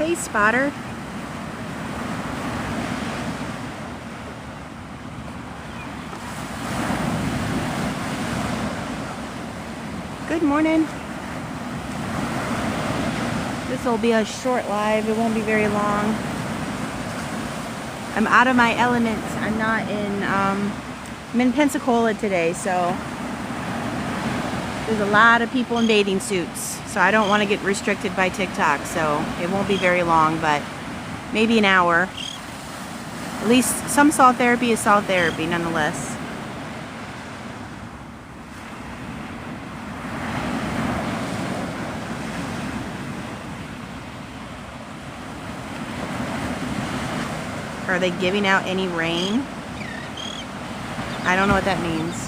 Hey, Spotter. Good morning. This will be a short live. It won't be very long. I'm out of my element. I'm not in, I'm in Pensacola today, so there's a lot of people in bathing suits. So I don't want to get restricted by TikTok, so it won't be very long, but maybe an hour. At least some salt therapy is salt therapy nonetheless. Are they giving out any rain? I don't know what that means.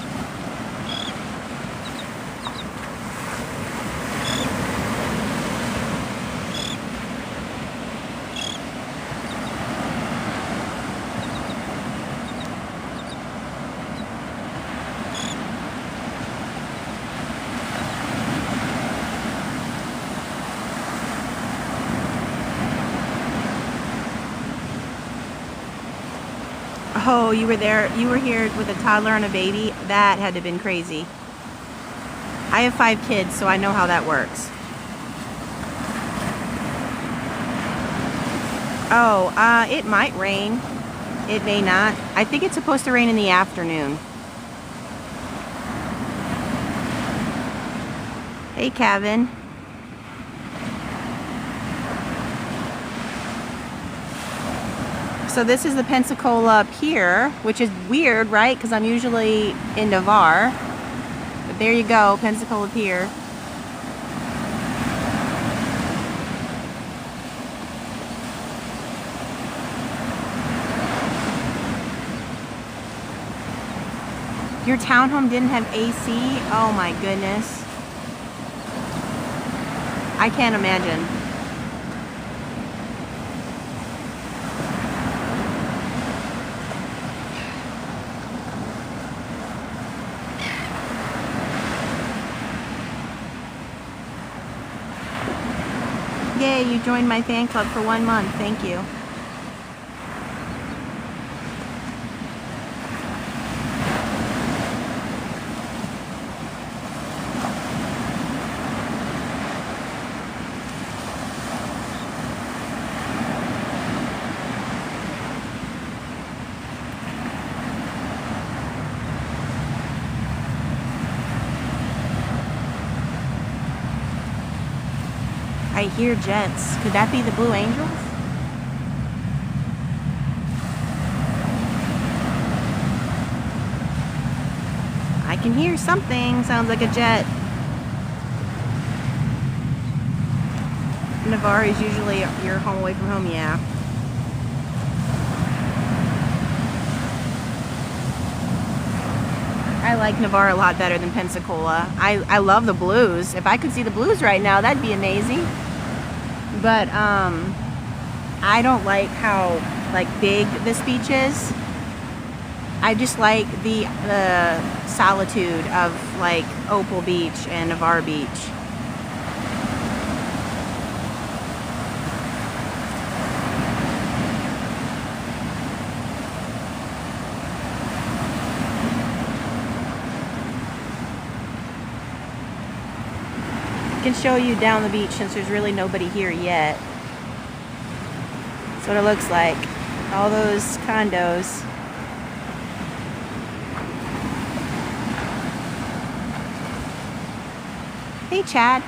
Oh, you were there, you were here with a toddler and a baby? That had to have been crazy. I have 5 kids, so I know how that works. Oh, it might rain. It may not. I think it's supposed to rain in the afternoon. Hey, Kevin. So this is the Pensacola Pier, which is weird, right? Because I'm usually in Navarre. But there you go, Pensacola Pier. Your townhome didn't have AC? Oh my goodness. I can't imagine. Yay, you joined my fan club for 1 month. Thank you. I hear jets. Could that be the Blue Angels? I can hear something. Sounds like a jet. Navarre is usually your home away from home, yeah. I like Navarre a lot better than Pensacola. I love the Blues. If I could see the Blues right now, that'd be amazing. But I don't like how big this beach is. I just like the solitude of Opal Beach and Navarre Beach. I can show you down the beach since there's really nobody here yet. That's what it looks like. All those condos. Hey, Chad.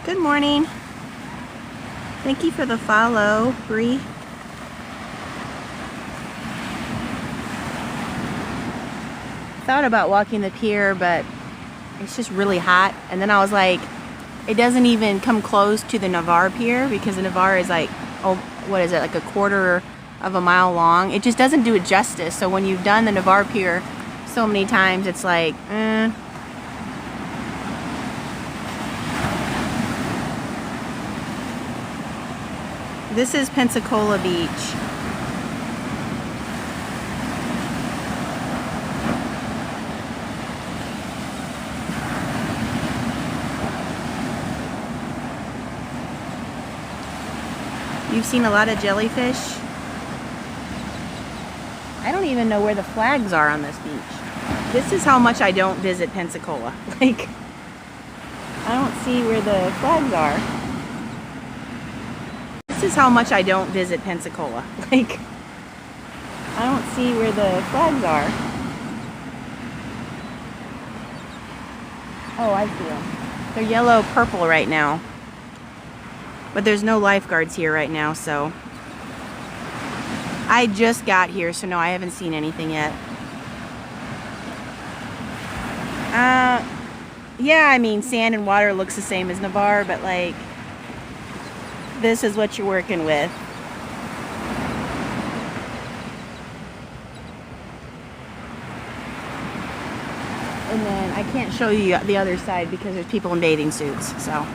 Good morning. Thank you for the follow, Bree. Thought about walking the pier, but it's just really hot. And then I was like, it doesn't even come close to the Navarre Pier because the Navarre is what is it, a quarter of a mile long. It just doesn't do it justice. So when you've done the Navarre Pier so many times, it's like, This is Pensacola Beach. You've seen a lot of jellyfish. I don't even know where the flags are on this beach. This is how much I don't visit Pensacola. Like, I don't see where the flags are. This is how much I don't visit Pensacola. Like, I don't see where the flags are. Oh, I see them. They're yellow purple right now. But there's no lifeguards here right now, so. I just got here, so no, I haven't seen anything yet. Yeah, I mean, sand and water looks the same as Navarre, but like, this is what you're working with. And then I can't show you the other side because there's people in bathing suits, so.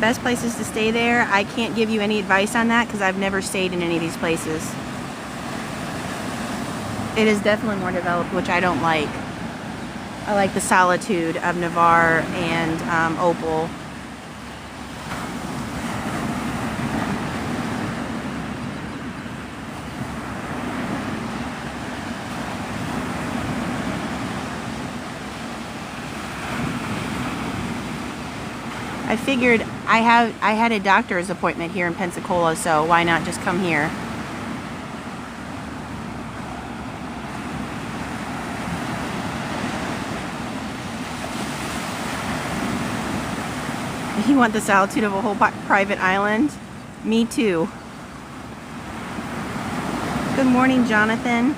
Best places to stay there. I can't give you any advice on that because I've never stayed in any of these places. It is definitely more developed, which I don't like. I like the solitude of Navarre and Opal. I figured I had a doctor's appointment here in Pensacola, so why not just come here? You want the solitude of a whole private island? Me too. Good morning, Jonathan.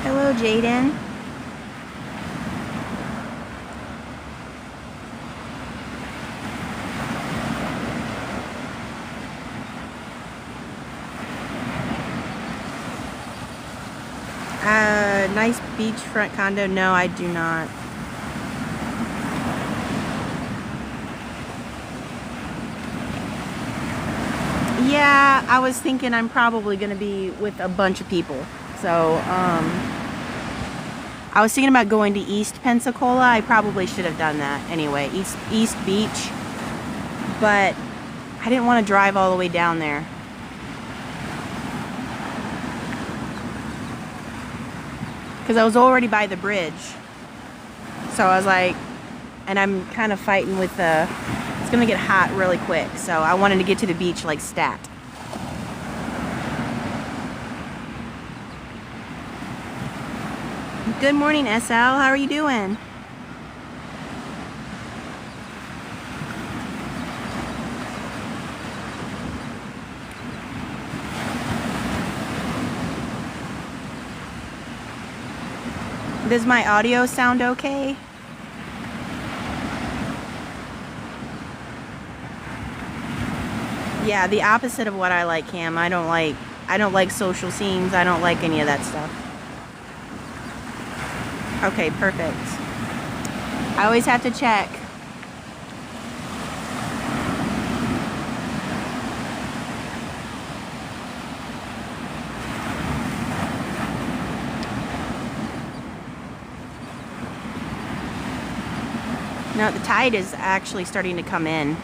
Hello, Jaden. Nice beachfront condo. No, I do not. Yeah, I was thinking I'm probably going to be with a bunch of people. So, I was thinking about going to East Pensacola. I probably should have done that anyway. East Beach. But I didn't want to drive all the way down there. Because I was already by the bridge. So I was like, and I'm kind of fighting with the, it's going to get hot really quick. So I wanted to get to the beach like stat. Good morning, SL. How are you doing? Does my audio sound okay? Yeah, the opposite of what I like, Cam. I don't like social scenes. I don't like any of that stuff. Okay, perfect. I always have to check. No, the tide is actually starting to come in.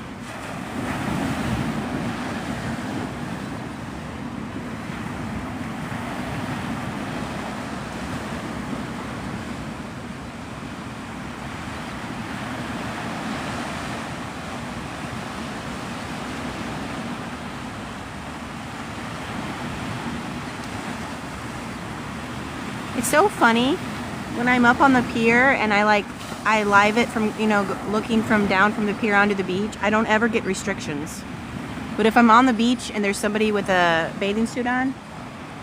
It's so funny when I'm up on the pier and I live it from, you know, looking from down from the pier onto the beach. I don't ever get restrictions. But if I'm on the beach and there's somebody with a bathing suit on,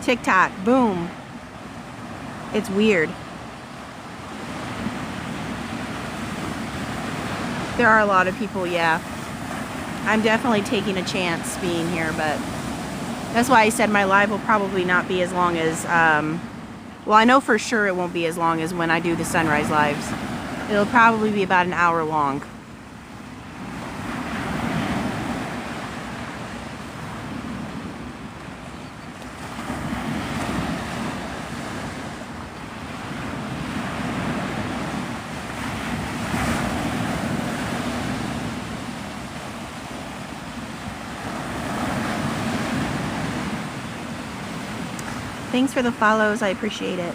TikTok, boom. It's weird. There are a lot of people, yeah. I'm definitely taking a chance being here, but that's why I said my live will probably not be as long as, well, I know for sure it won't be as long as when I do the sunrise lives. It'll probably be about an hour long. Thanks for the follows, I appreciate it.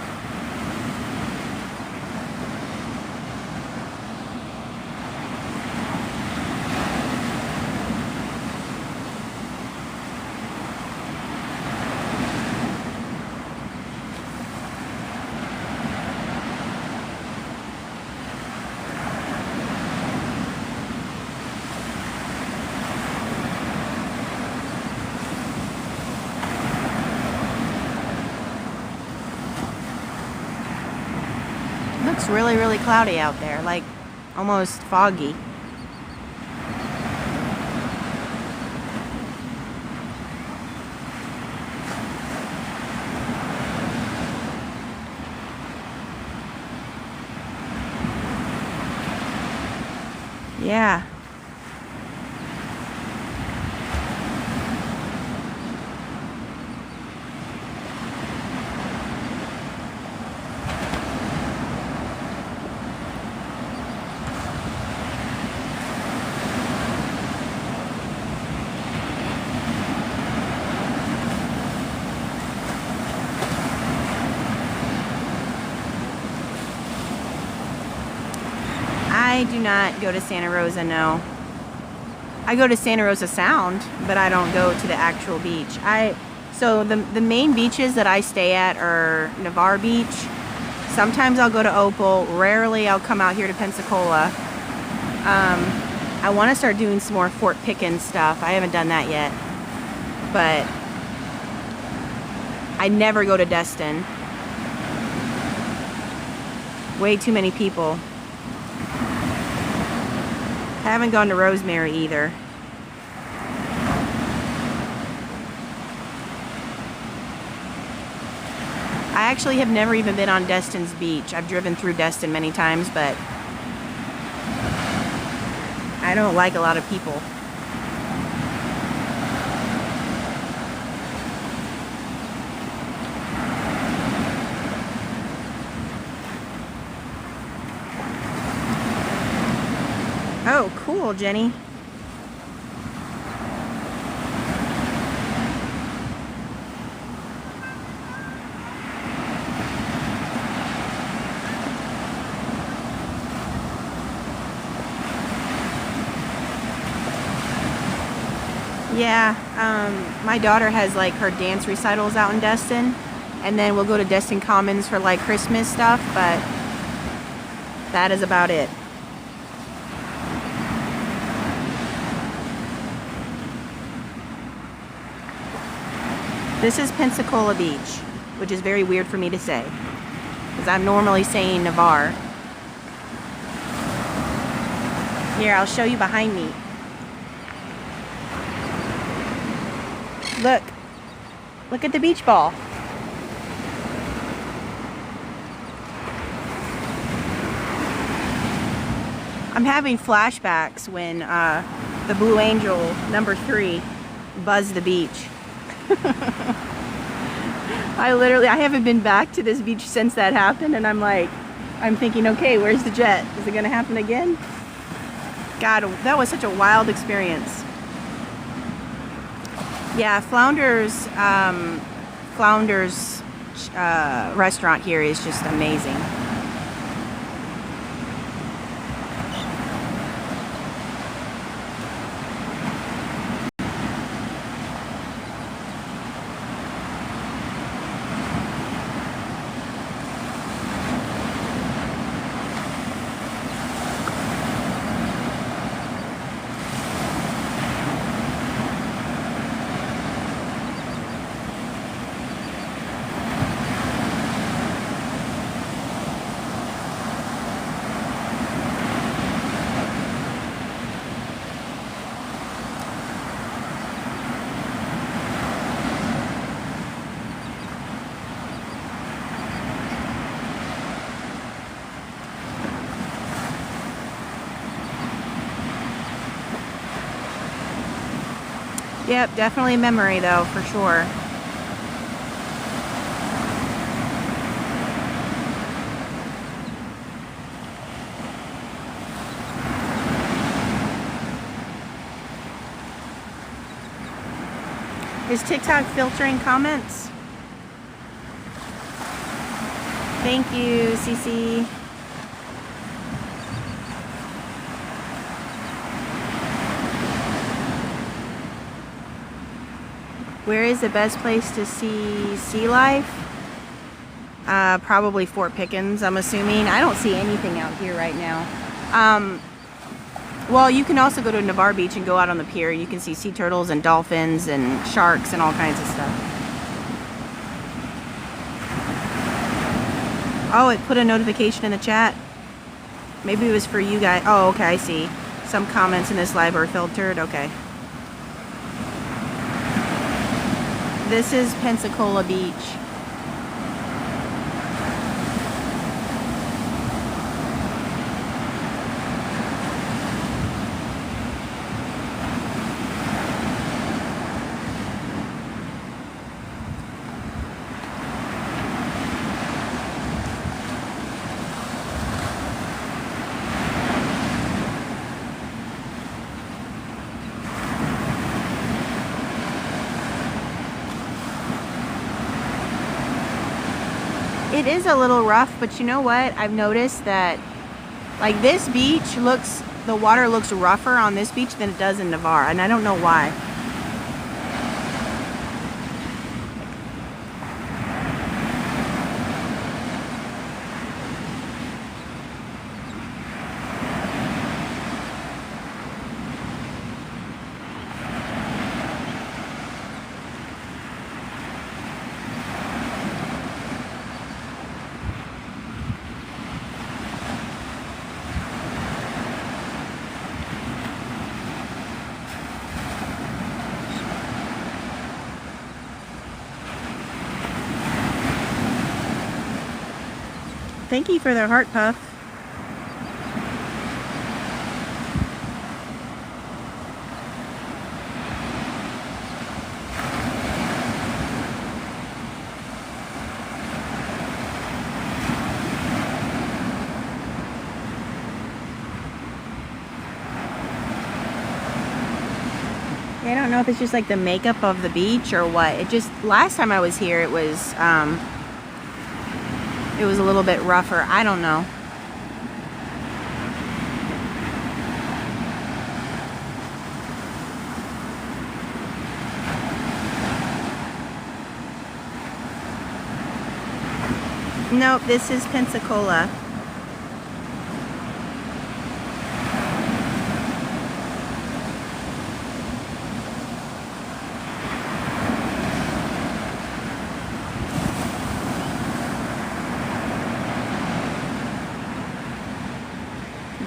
Looks really, really cloudy out there, like almost foggy. Yeah. I do not go to Santa Rosa, no. I go to Santa Rosa Sound, but I don't go to the actual beach. So the main beaches that I stay at are Navarre Beach. Sometimes I'll go to Opal. Rarely I'll come out here to Pensacola. I want to start doing some more Fort Pickens stuff. I haven't done that yet. But I never go to Destin. Way too many people. Haven't gone to Rosemary either. I actually have never even been on Destin's beach. I've driven through Destin many times, but I don't like a lot of people. Oh, cool, Jenny. Yeah, my daughter has like her dance recitals out in Destin, and then we'll go to Destin Commons for like Christmas stuff, but that is about it. This is Pensacola Beach, which is very weird for me to say, because I'm normally saying Navarre. Here, I'll show you behind me. Look at the beach ball. I'm having flashbacks when the Blue Angel #3 buzzed the beach. I haven't been back to this beach since that happened, and I'm thinking, okay, where's the jet? Is it gonna happen again? God, that was such a wild experience. Yeah, Flounder's restaurant here is just amazing. Yep, definitely memory though, for sure. Is TikTok filtering comments? Thank you, Cece. Where is the best place to see sea life? Probably Fort Pickens, I'm assuming. I don't see anything out here right now. Well, you can also go to Navarre Beach and go out on the pier. You can see sea turtles and dolphins and sharks and all kinds of stuff. Oh, it put a notification in the chat. Maybe it was for you guys. Oh, okay, I see. Some comments in this live are filtered. Okay. This is Pensacola Beach. It is a little rough, but you know what? I've noticed that, like, this beach looks, the water looks rougher on this beach than it does in Navarre, and I don't know why. Thank you for the heart puff. Yeah, I don't know if it's just like the makeup of the beach or what. It just, last time I was here, it was a little bit rougher. I don't know. Nope, this is Pensacola.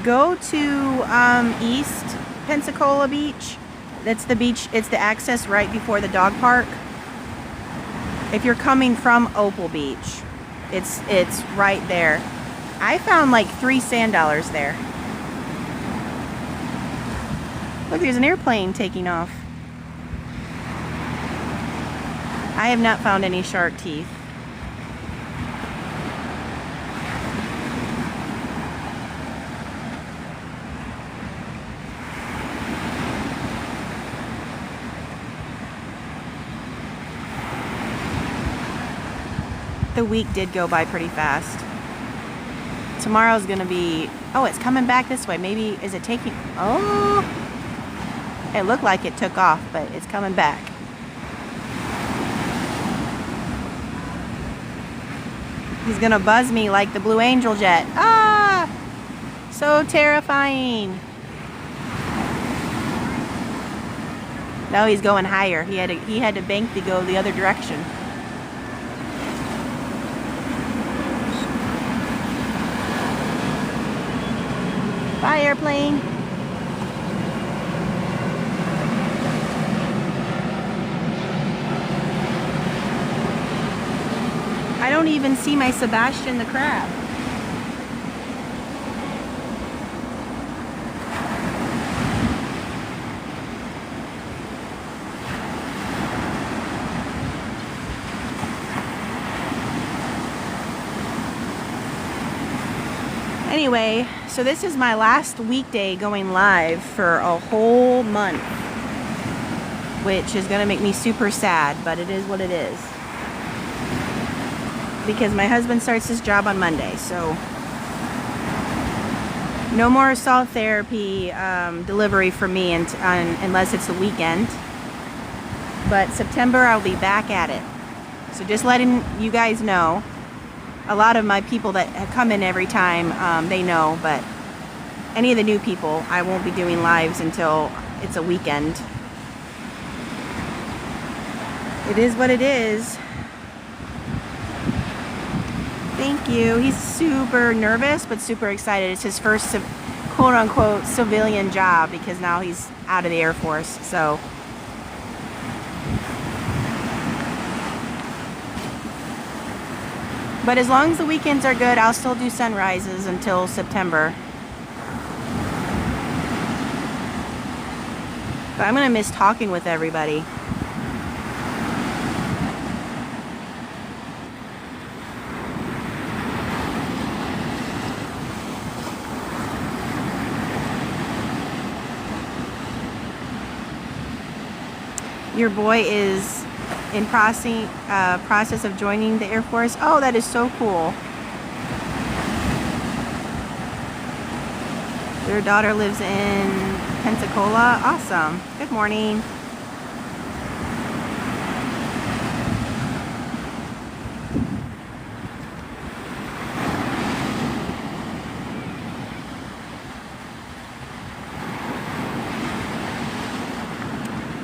Go to East Pensacola Beach. That's the beach, it's the access right before the dog park. If you're coming from Opal Beach, it's right there. I found like 3 sand dollars there. Look, there's an airplane taking off. I have not found any shark teeth. The week did go by pretty fast. Tomorrow's gonna be, oh, it's coming back this way. Maybe, is it taking, oh, it looked like it took off, but it's coming back. He's gonna buzz me like the Blue Angel jet. Ah, so terrifying. No, he's going higher. He had to bank to go the other direction. Bye, airplane. I don't even see my Sebastian the crab. Anyway, so this is my last weekday going live for a whole month, which is going to make me super sad, but it is what it is. Because my husband starts his job on Monday, so no more salt therapy delivery for me unless it's the weekend. But September I'll be back at it. So just letting you guys know. A lot of my people that have come in every time, they know, but any of the new people, I won't be doing lives until it's a weekend. It is what it is. Thank you. He's super nervous, but super excited. It's his first quote-unquote civilian job because now he's out of the Air Force, so. But as long as the weekends are good, I'll still do sunrises until September. But I'm gonna miss talking with everybody. Your boy is in process of joining the Air Force. Oh, that is so cool. Your daughter lives in Pensacola. Awesome. Good morning.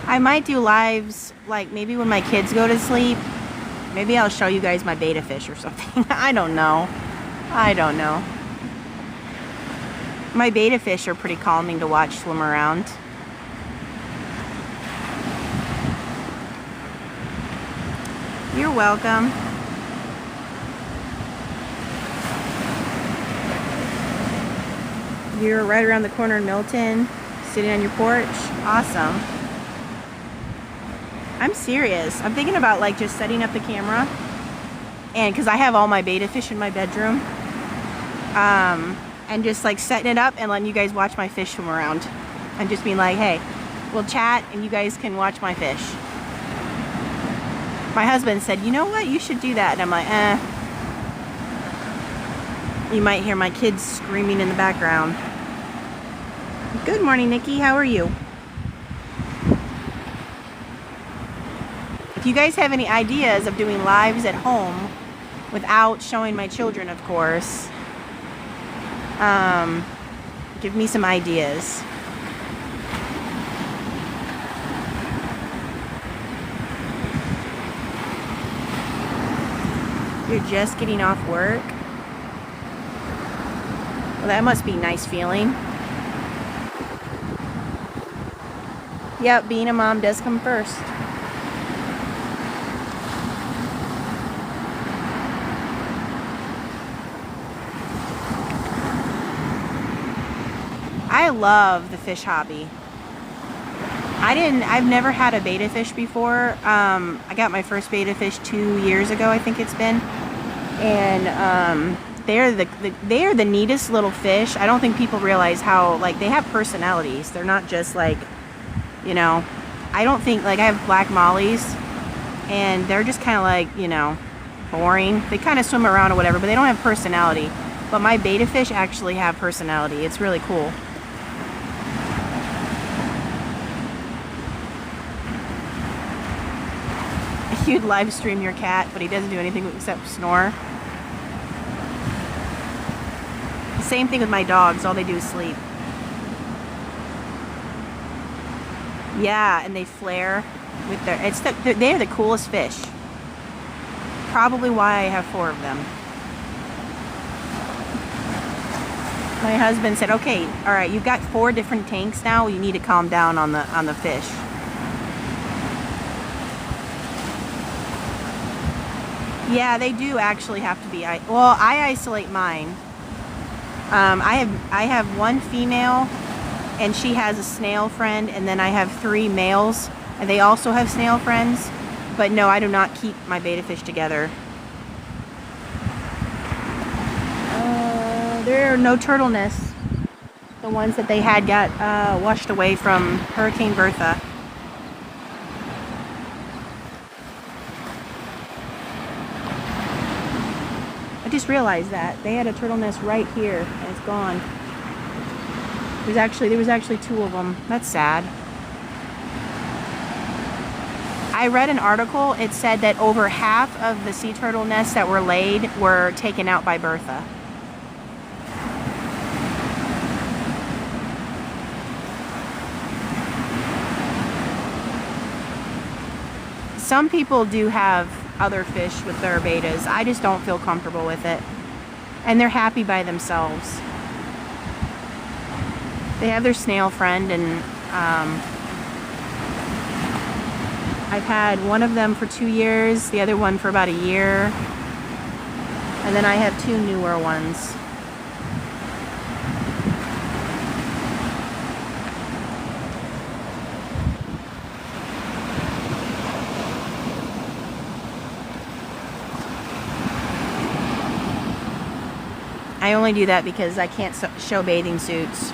I might do lives, like maybe when my kids go to sleep. Maybe I'll show you guys my betta fish or something. I don't know. My betta fish are pretty calming to watch swim around. You're welcome. You're right around the corner in Milton, sitting on your porch. Awesome. I'm serious. I'm thinking about like just setting up the camera, and because I have all my betta fish in my bedroom, and just like setting it up and letting you guys watch my fish swim around, and just being like, hey, we'll chat and you guys can watch my fish. My husband said, you know what, you should do that, and I'm like, You might hear my kids screaming in the background. Good morning, Nikki. How are you? If you guys have any ideas of doing lives at home without showing my children, of course, give me some ideas. You're just getting off work? Well, that must be a nice feeling. Yep, being a mom does come first. I love the fish hobby. I've never had a betta fish before. I got my first betta fish 2 years ago, I think it's been. And they're the neatest little fish. I don't think people realize how, like, they have personalities. They're not just like, you know, I don't think, like, I have black mollies and they're just kind of like, you know, boring. They kind of swim around or whatever, but they don't have personality. But my betta fish actually have personality. It's really cool. You'd live stream your cat, but he doesn't do anything except snore. Same thing with my dogs. All they do is sleep. Yeah, and they flare with their. They're the coolest fish. Probably why I have 4 of them. My husband said, "Okay, all right, you've got 4 different tanks now. You need to calm down on the fish." Yeah, they do actually have to be. Well, I isolate mine. I have 1 female, and she has a snail friend, and then I have 3 males, and they also have snail friends. But no, I do not keep my betta fish together. There are no turtle nests. The ones that they had got washed away from Hurricane Bertha. I just realized that they had a turtle nest right here and it's gone. There was actually 2 of them. That's sad. I read an article. It said that over half of the sea turtle nests that were laid were taken out by Bertha. Some people do have other fish with their betas. I just don't feel comfortable with it. And they're happy by themselves. They have their snail friend, and I've had one of them for 2 years, the other one for about a year. And then I have 2 newer ones. I only do that because I can't show bathing suits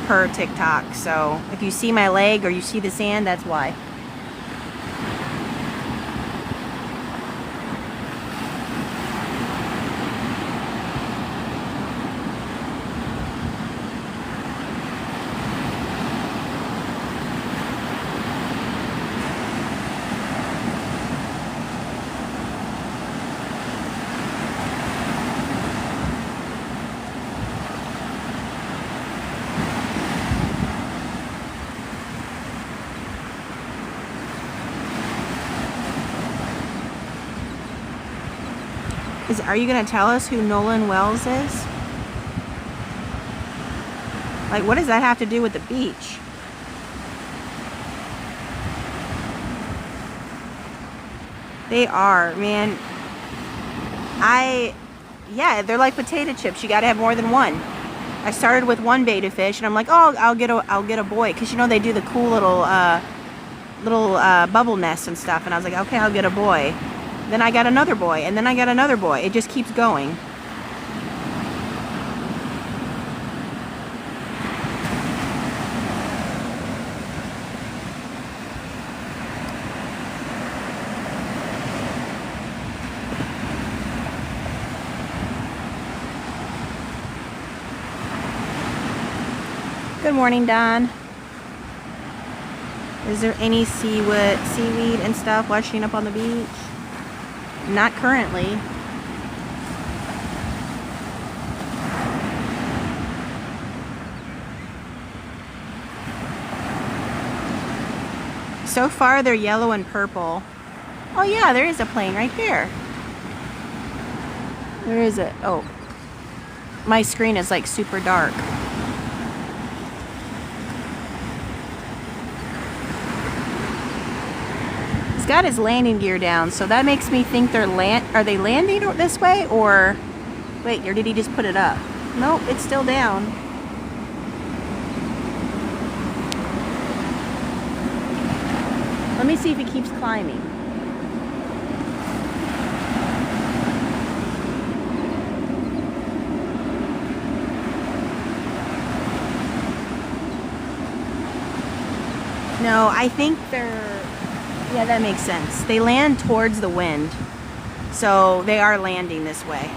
per TikTok. So if you see my leg or you see the sand, that's why. Are you going to tell us who Nolan Wells is? Like, what does that have to do with the beach? They are, man. Yeah, they're like potato chips. You got to have more than one. I started with 1 betta fish, and I'm like, oh, I'll get a boy, because you know they do the cool little bubble nests and stuff. And I was like, okay, I'll get a boy. Then I got another boy, and then I got another boy. It just keeps going. Good morning, Don. Is there any seaweed and stuff washing up on the beach? Not currently. So far they're yellow and purple. Oh yeah, there is a plane right there. Where is it? Oh, my screen is like super dark. Got his landing gear down, so that makes me think are they landing this way, or wait, or did he just put it up? Nope, it's still down. Let me see if he keeps climbing. No, I think yeah, that makes sense. They land towards the wind, so they are landing this way.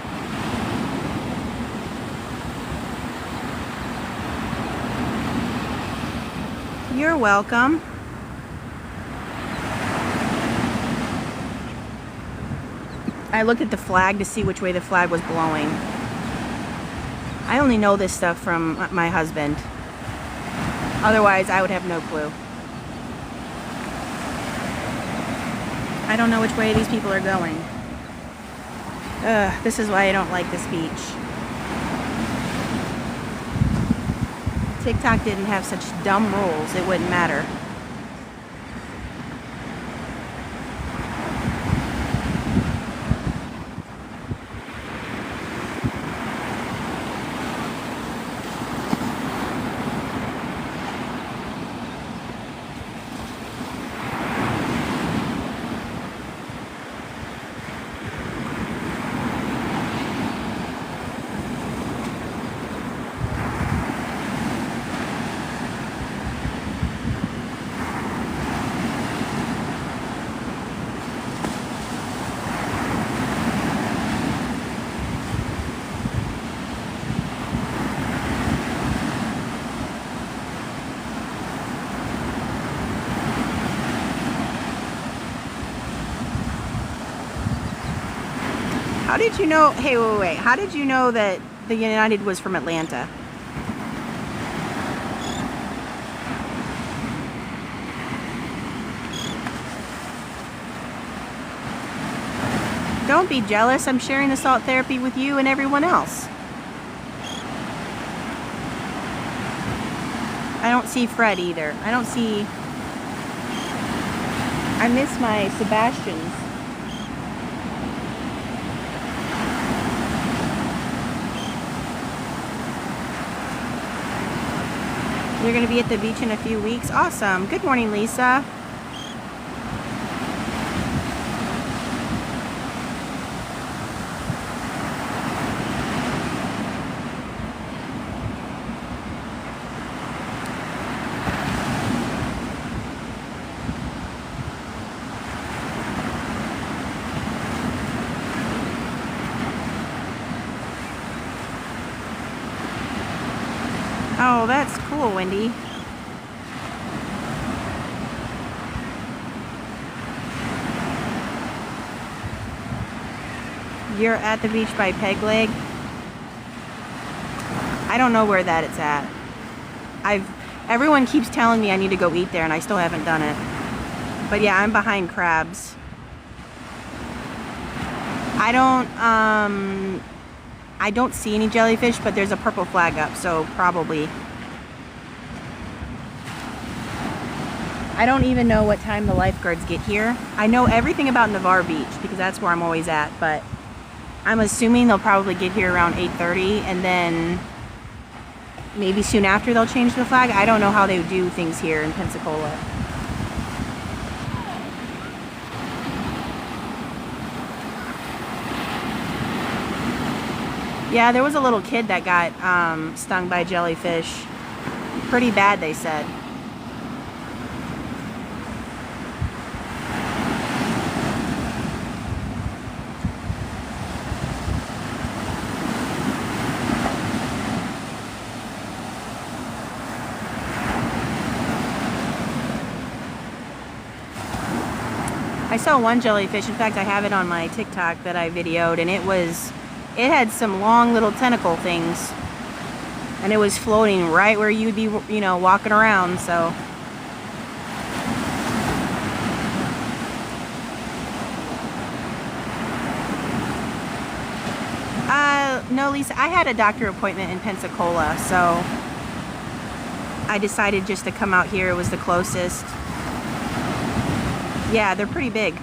You're welcome. I looked at the flag to see which way the flag was blowing. I only know this stuff from my husband. Otherwise, I would have no clue. I don't know which way these people are going. This is why I don't like this beach. TikTok didn't have such dumb rules, it wouldn't matter. How did you know? Hey, wait. How did you know that the United was from Atlanta? Don't be jealous. I'm sharing the salt therapy with you and everyone else. I don't see Fred either. I don't see... I miss my Sebastians. You're going to be at the beach in a few weeks? Awesome. Good morning, Lisa. Oh, that's cool, Wendy. You're at the beach by Peg Leg? I don't know where that it's at. Everyone keeps telling me I need to go eat there and I still haven't done it. But yeah, I'm behind crabs. I don't see any jellyfish, but there's a purple flag up, so probably. I don't even know what time the lifeguards get here. I know everything about Navarre Beach because that's where I'm always at, but I'm assuming they'll probably get here around 8:30 and then maybe soon after they'll change the flag. I don't know how they do things here in Pensacola. Yeah, there was a little kid that got stung by jellyfish. Pretty bad, they said. I saw one jellyfish. In fact, I have it on my TikTok that I videoed, and it had some long little tentacle things, and it was floating right where you'd be, walking around. So no, Lisa, I had a doctor appointment in Pensacola, so I decided just to come out here. It was the closest. Yeah, they're pretty big.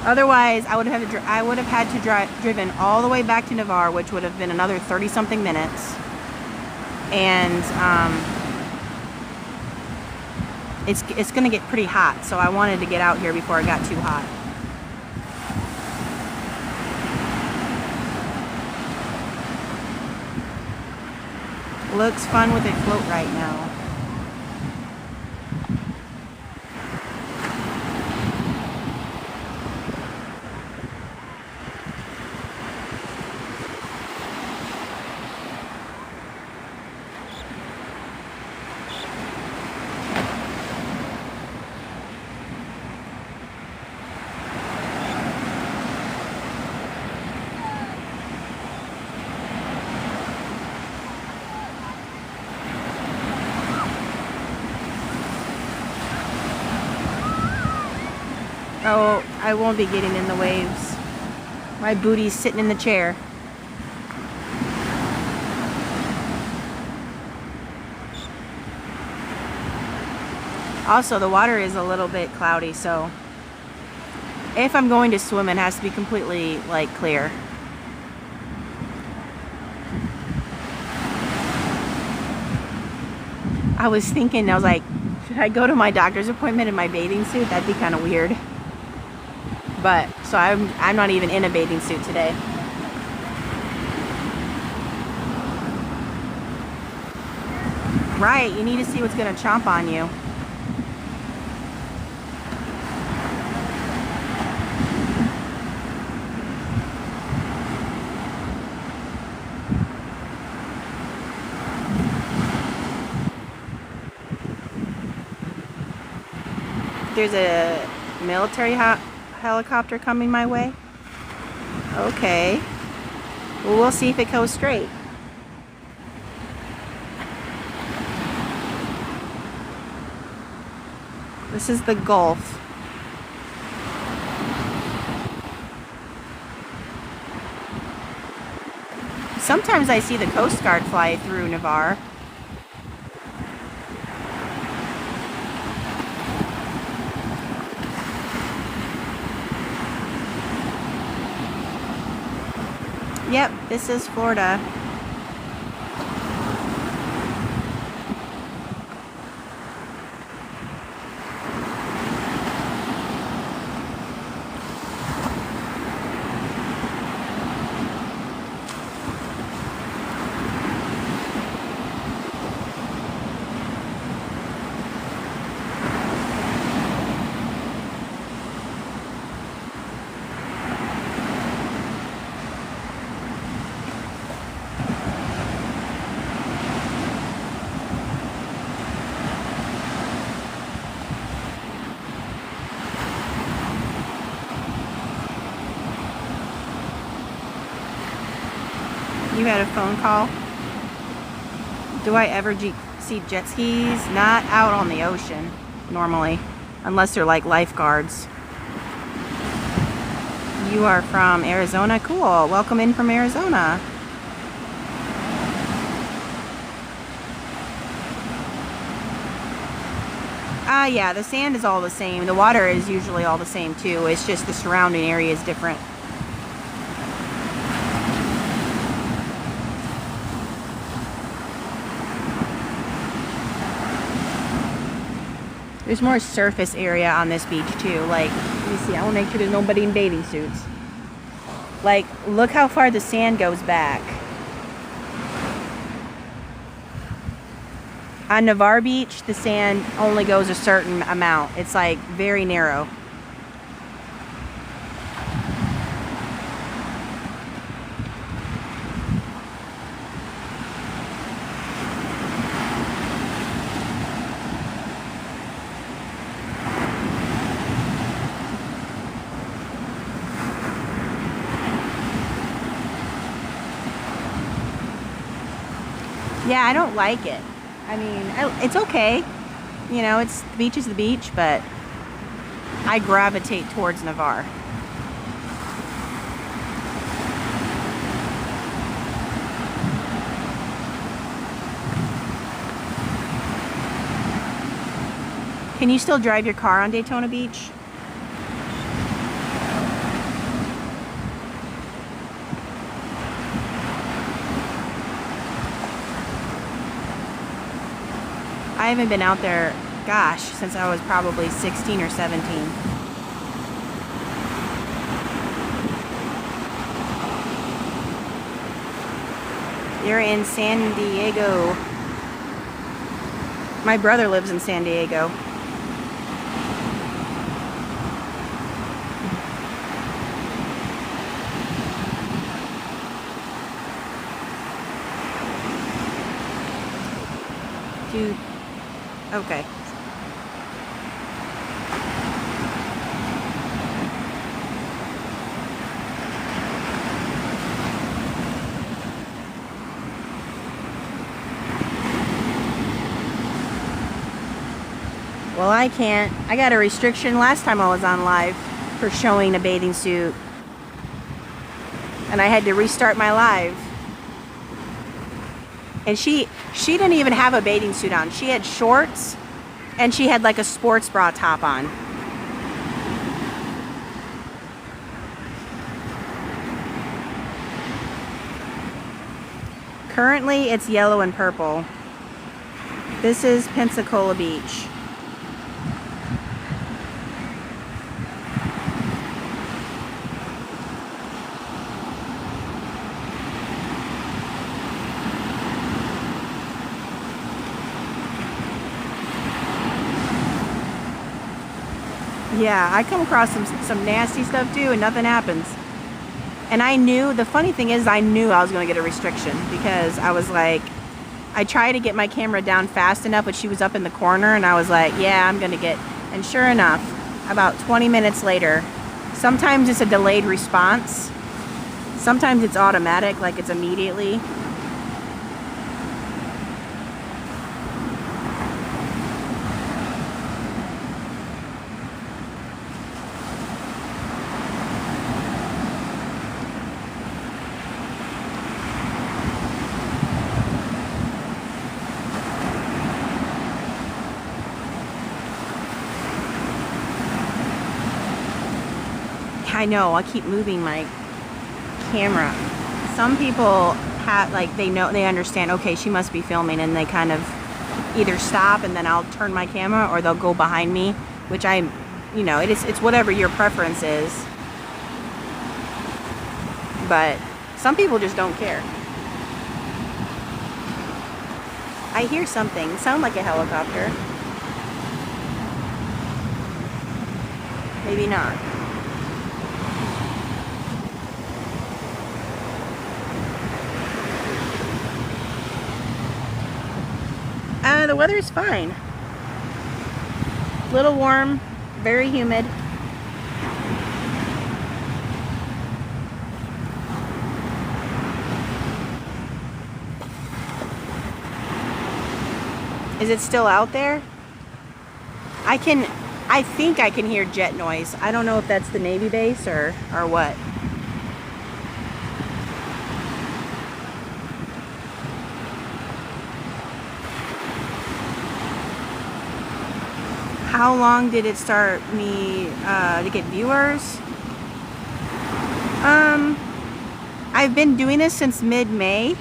Otherwise, I would have had to driven all the way back to Navarre, which would have been another 30-something minutes. And it's going to get pretty hot, so I wanted to get out here before it got too hot. Looks fun with a float right now. Oh, I won't be getting in the waves. My booty's sitting in the chair. Also, the water is a little bit cloudy, so if I'm going to swim, it has to be completely, clear. I was thinking, I was like, should I go to my doctor's appointment in my bathing suit? That'd be kind of weird. But, so I'm not even in a bathing suit today. Right, you need to see what's going to chomp on you. There's a military helicopter coming my way. Okay. Well, we'll see if it goes straight. This is the Gulf. Sometimes I see the Coast Guard fly through Navarre. Yep, this is Florida. You had a phone call? Do I ever see jet skis? Not out on the ocean, normally. Unless they're like lifeguards. You are from Arizona? Cool. Welcome in from Arizona. Yeah, the sand is all the same. The water is usually all the same too. It's just the surrounding area is different. There's more surface area on this beach too. Like, let me see, I want to make sure there's nobody in bathing suits. Like, look how far the sand goes back. On Navarre Beach, the sand only goes a certain amount. It's like very narrow. Yeah, I don't like it. I mean, it's okay. You know, the beach is the beach, but I gravitate towards Navarre. Can you still drive your car on Daytona Beach? I haven't been out there, gosh, since I was probably 16 or 17. You're in San Diego. My brother lives in San Diego. Dude. Okay. Well, I can't. I got a restriction last time I was on live for showing a bathing suit. And I had to restart my live. And she didn't even have a bathing suit on. She had shorts and she had like a sports bra top on. Currently it's yellow and purple. This is Pensacola Beach. Yeah, I come across some nasty stuff too, and nothing happens. And I knew, the funny thing is, I knew I was going to get a restriction because I was like, I tried to get my camera down fast enough, but she was up in the corner, and I was like, yeah, I'm going to get, And sure enough, about 20 minutes later, sometimes it's a delayed response. Sometimes it's automatic, like it's immediately. I know, I keep moving my camera. Some people have, like, they understand, okay, she must be filming, and they kind of either stop and then I'll turn my camera, or they'll go behind me, which it's whatever your preference is. But some people just don't care. I hear something. It sounds like a helicopter. Maybe not. The weather is fine. Little warm, very humid. Is it still out there? I think I can hear jet noise. I don't know if that's the Navy base or what. How long did it start me to get viewers? I've been doing this since mid-May,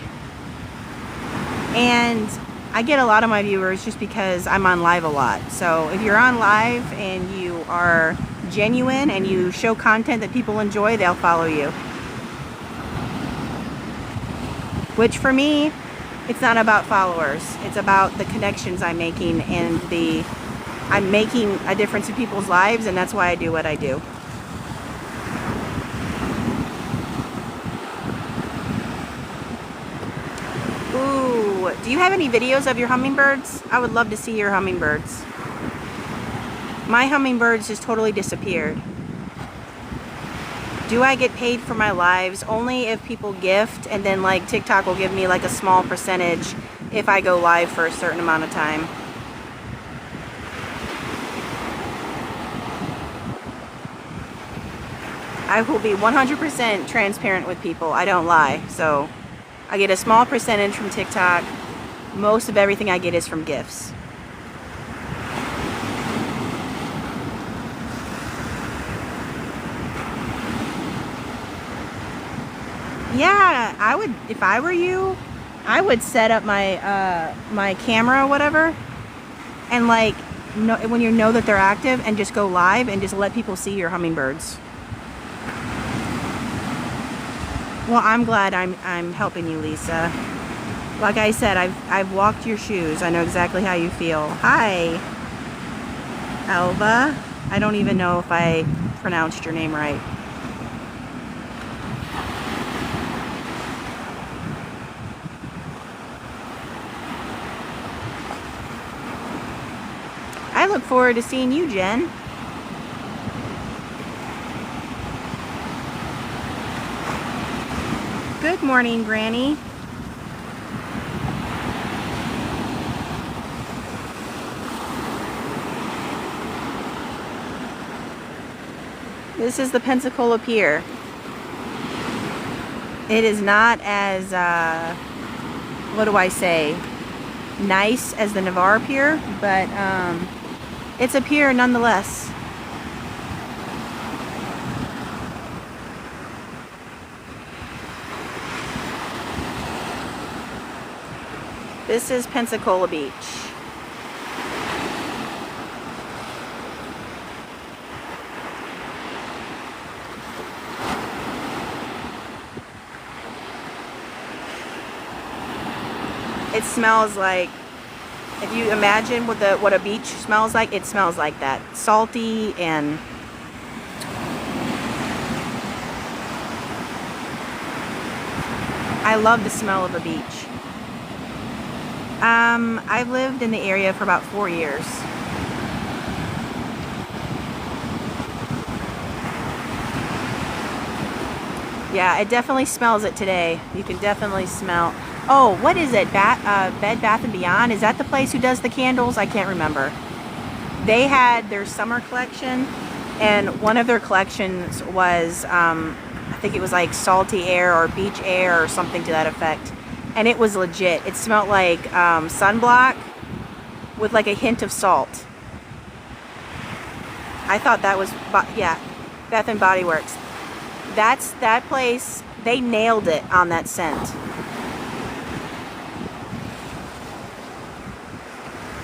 and I get a lot of my viewers just because I'm on live a lot. So if you're on live and you are genuine and you show content that people enjoy, they'll follow you. Which for me, it's not about followers. It's about the connections I'm making, and I'm making a difference in people's lives, and that's why I do what I do. Ooh, do you have any videos of your hummingbirds? I would love to see your hummingbirds. My hummingbirds just totally disappeared. Do I get paid for my lives? Only if people gift, and then like TikTok will give me like a small percentage if I go live for a certain amount of time. I will be 100% transparent with people. I don't lie. So I get a small percentage from TikTok. Most of everything I get is from gifts. Yeah, I would, if I were you, I would set up my my camera or whatever, and like when you know that they're active, and just go live and just let people see your hummingbirds. Well, I'm glad I'm helping you, Lisa. Like I said, I've walked your shoes. I know exactly how you feel. Hi, Elva. I don't even know if I pronounced your name right. I look forward to seeing you, Jen. Good morning, Granny. This is the Pensacola Pier. It is not as, what do I say, nice as the Navarre Pier, but it's a pier nonetheless. This is Pensacola Beach. It smells like, if you imagine what a beach smells like, it smells like that. Salty and I love the smell of a beach. I've lived in the area for about 4 years. Yeah, it definitely smells it today. You can definitely smell. Oh, what is it? Bed Bath & Beyond? Is that the place who does the candles? I can't remember. They had their summer collection, and one of their collections was, I think it was like salty air or beach air or something to that effect. And it was legit. It smelled like sunblock with like a hint of salt. I thought that was, yeah, Bath and Body Works. That place, they nailed it on that scent.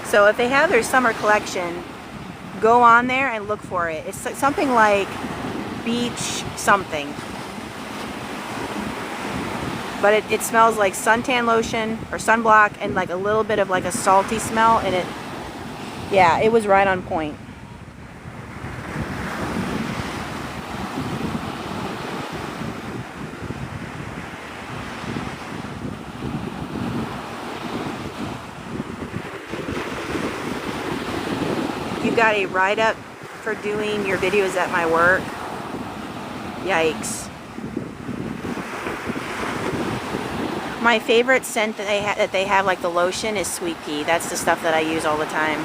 So if they have their summer collection, go on there and look for it. It's something like beach something. But it smells like suntan lotion or sunblock and like a little bit of like a salty smell, and yeah, it was right on point. You got a write-up for doing your videos at my work? Yikes. My favorite scent that they have, like the lotion, is sweet pea. That's the stuff that I use all the time.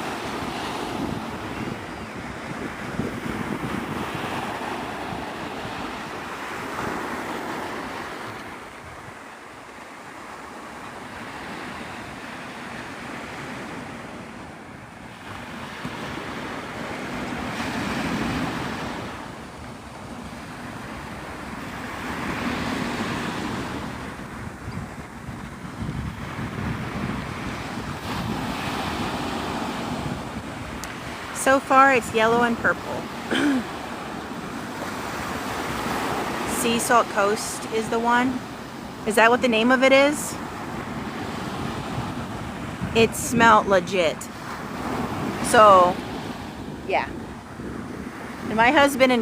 So far, it's yellow and purple. Sea Salt Coast is the one. Is that what the name of it is? It smelled legit. So, yeah. And my husband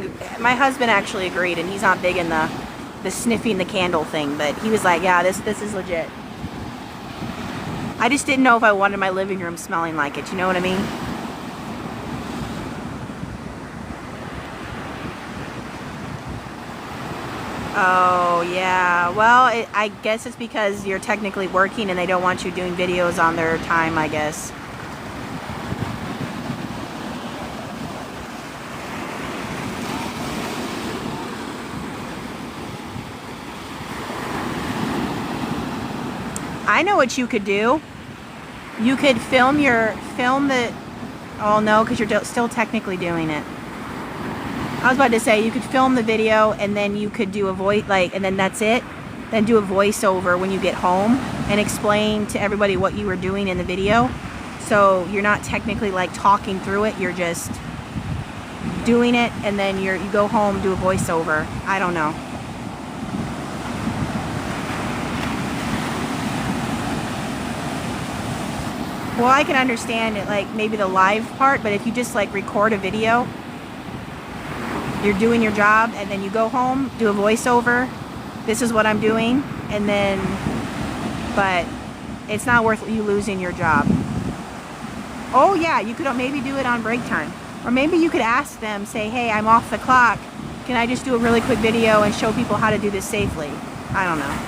actually agreed, and he's not big in the sniffing the candle thing, but he was like, yeah, this is legit. I just didn't know if I wanted my living room smelling like it. You know what I mean? Oh, yeah. Well, I guess it's because you're technically working and they don't want you doing videos on their time, I guess. I know what you could do. You could film the, oh no, because you're still technically doing it. I was about to say, you could film the video and then you could do a voice, like, and then that's it. Then do a voiceover when you get home and explain to everybody what you were doing in the video. So you're not technically like talking through it, you're just doing it, and then you go home, do a voiceover. I don't know. Well, I can understand it, like maybe the live part, but if you just like record a video, you're doing your job, and then you go home, do a voiceover, this is what I'm doing, and then, but it's not worth you losing your job. Oh yeah, you could maybe do it on break time. Or maybe you could ask them, say, hey, I'm off the clock, can I just do a really quick video and show people how to do this safely? I don't know.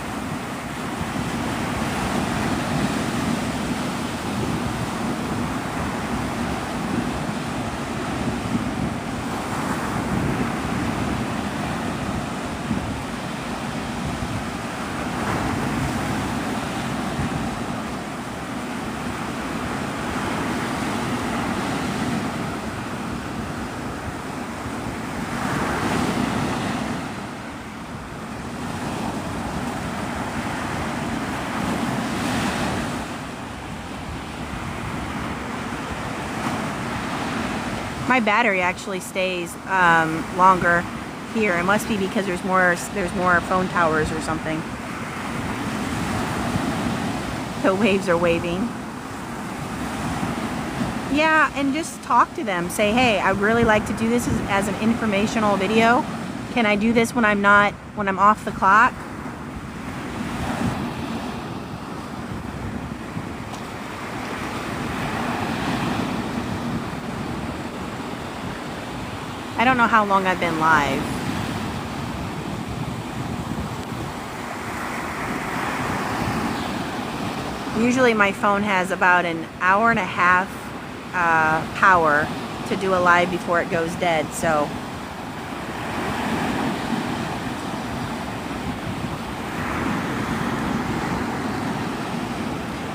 My battery actually stays longer here. It must be because there's more phone towers or something. The waves are waving. Yeah, and just talk to them. Say, hey, I really like to do this as an informational video. Can I do this when I'm off the clock? I don't know how long I've been live. Usually my phone has about an hour and a half power to do a live before it goes dead. So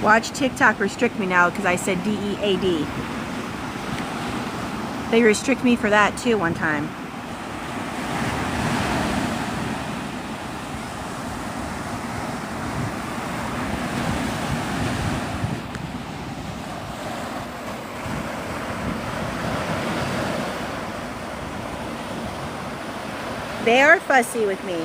watch TikTok restrict me now because I said DEAD. They restrict me for that too one time. They are fussy with me.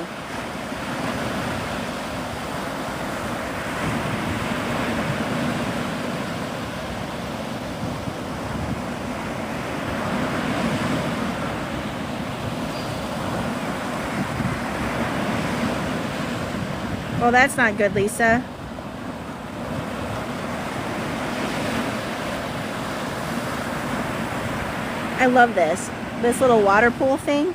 Well, that's not good, Lisa. I love this little water pool thing.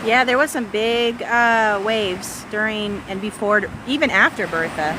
Yeah, there was some big waves during and before, even after Bertha.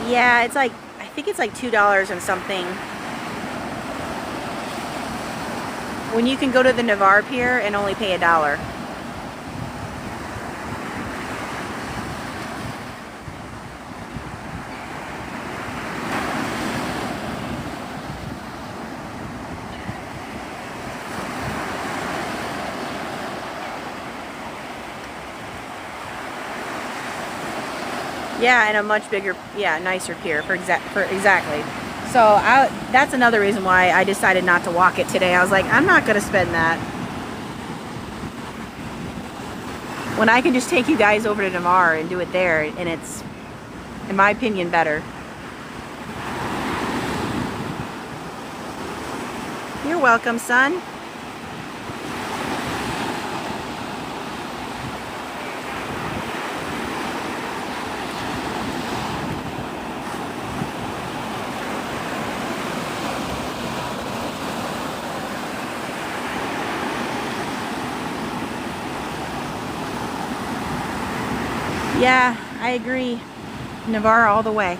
Yeah, it's like, I think it's like $2 and something. When you can go to the Navarre Pier and only pay $1. Yeah, and a much bigger, yeah, nicer pier for exactly. So that's another reason why I decided not to walk it today. I was like, I'm not going to spend that. When I can just take you guys over to Navarre and do it there, and it's, in my opinion, better. You're welcome, son. Yeah, I agree. Navarre all the way.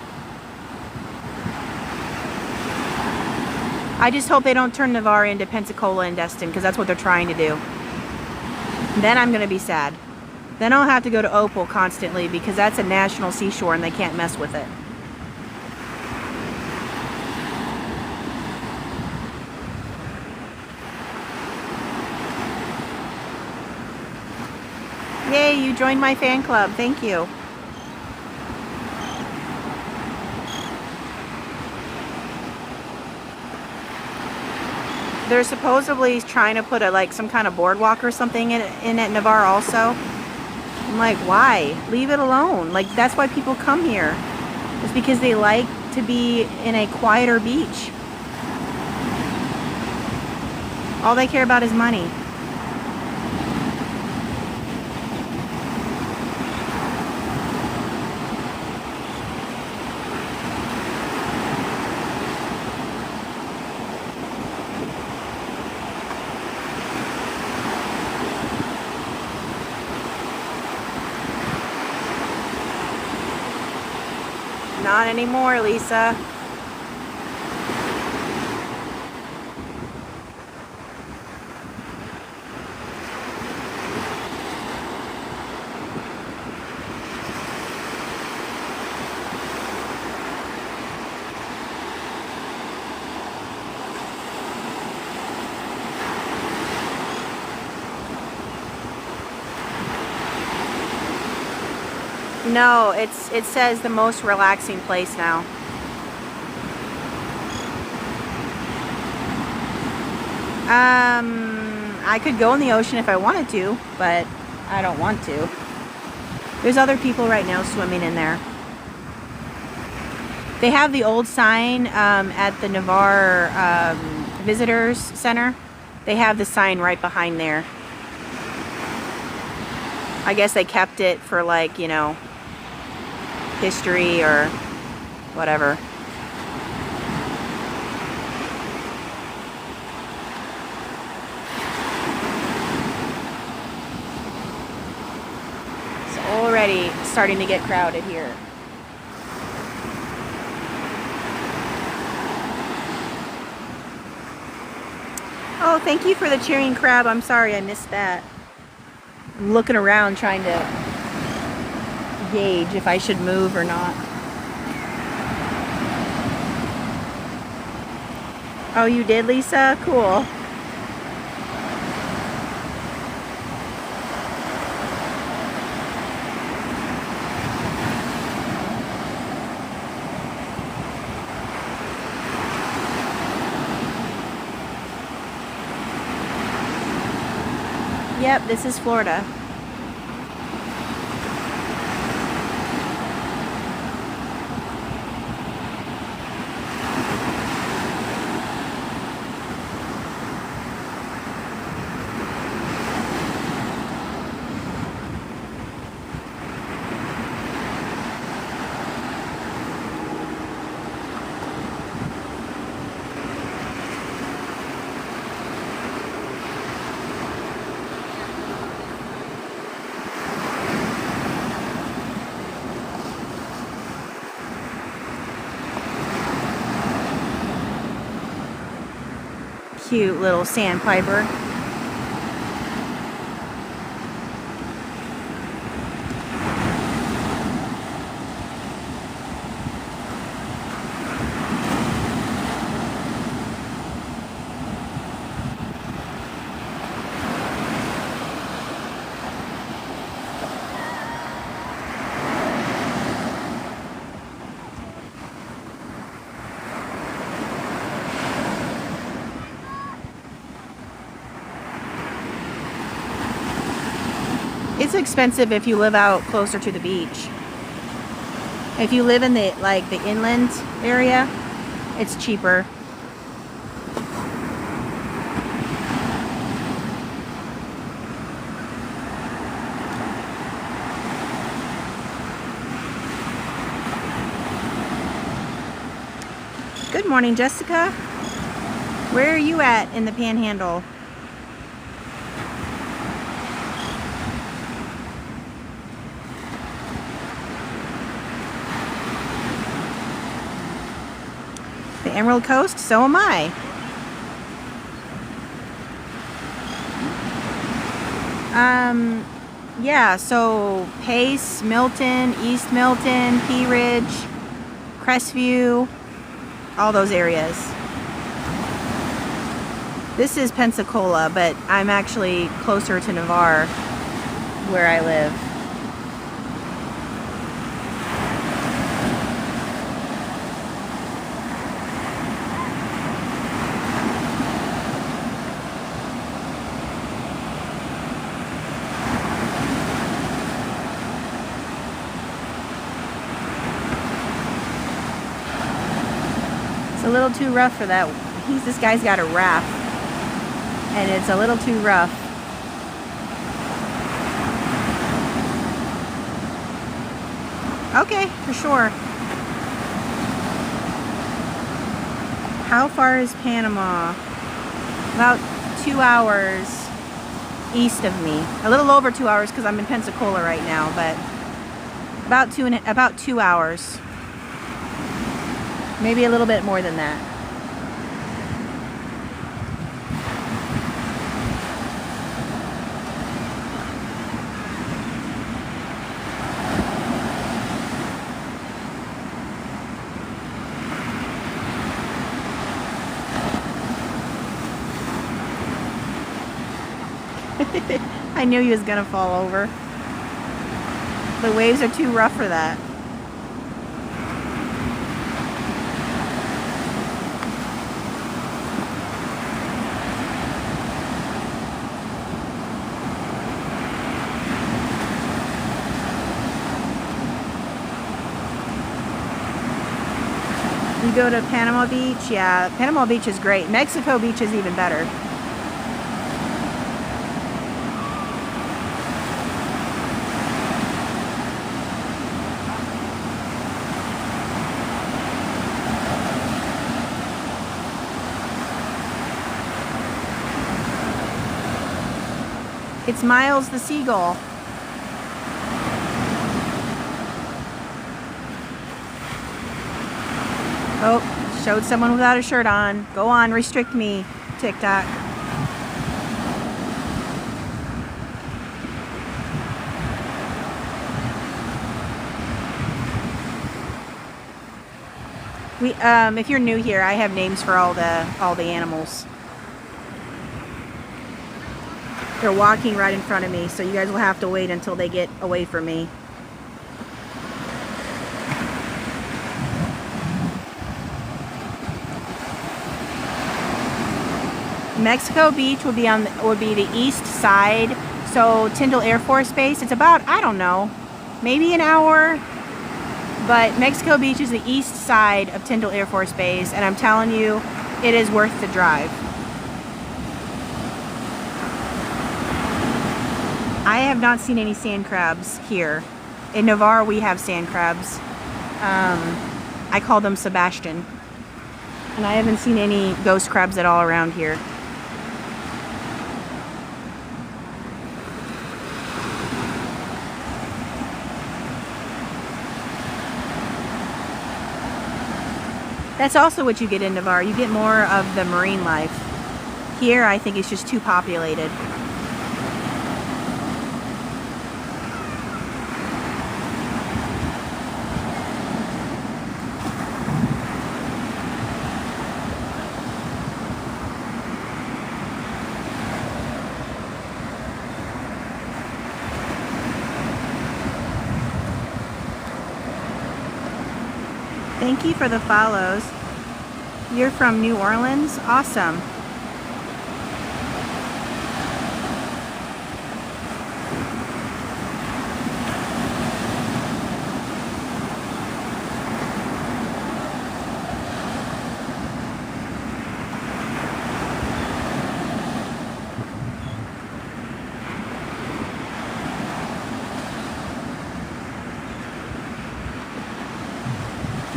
I just hope they don't turn Navarre into Pensacola and Destin, because that's what they're trying to do. Then I'm going to be sad. Then I'll have to go to Opal constantly, because that's a national seashore and they can't mess with it. Yay, you joined my fan club. Thank you. They're supposedly trying to put like some kind of boardwalk or something in at Navarre also. I'm like, why? Leave it alone. Like, that's why people come here. It's because they like to be in a quieter beach. All they care about is money. Not anymore, Lisa. No, it says the most relaxing place now. I could go in the ocean if I wanted to, but I don't want to. There's other people right now swimming in there. They have the old sign at the Navarre Visitors Center. They have the sign right behind there. I guess they kept it for, like, you know, history or whatever. It's already starting to get crowded here. Oh, thank you for the cheering crab. I'm sorry I missed that. I'm looking around trying to gauge if I should move or not. Oh, you did, Lisa? Cool. Yep, this is Florida. Cute little sandpiper. expensive if you live out closer to the beach. If you live in the inland area, it's cheaper. Good morning, Jessica. Where are you at in the Panhandle? The Emerald Coast? So am I. Yeah, so Pace, Milton, East Milton, Pea Ridge, Crestview, all those areas. This is Pensacola, but I'm actually closer to Navarre, where I live. It's a little too rough for that. This guy's got a raft, and it's a little too rough. Okay, for sure. How far is Panama? About 2 hours east of me. A little over 2 hours because I'm in Pensacola right now, but about 2 hours. Maybe a little bit more than that. I knew he was gonna fall over. The waves are too rough for that. You go to Panama Beach? Yeah, Panama Beach is great. Mexico Beach is even better. It's Miles the seagull. Oh, showed someone without a shirt on. Go on, restrict me, TikTok. If you're new here, I have names for all the animals. They're walking right in front of me, so you guys will have to wait until they get away from me. Mexico Beach would be the east side. So Tyndall Air Force Base, it's about, I don't know, maybe an hour. But Mexico Beach is the east side of Tyndall Air Force Base, and I'm telling you, it is worth the drive. I have not seen any sand crabs here. In Navarre, we have sand crabs. I call them Sebastian. And I haven't seen any ghost crabs at all around here. That's also what you get in Navarre. You get more of the marine life. Here, I think it's just too populated. Thank you for the follows. You're from New Orleans? Awesome.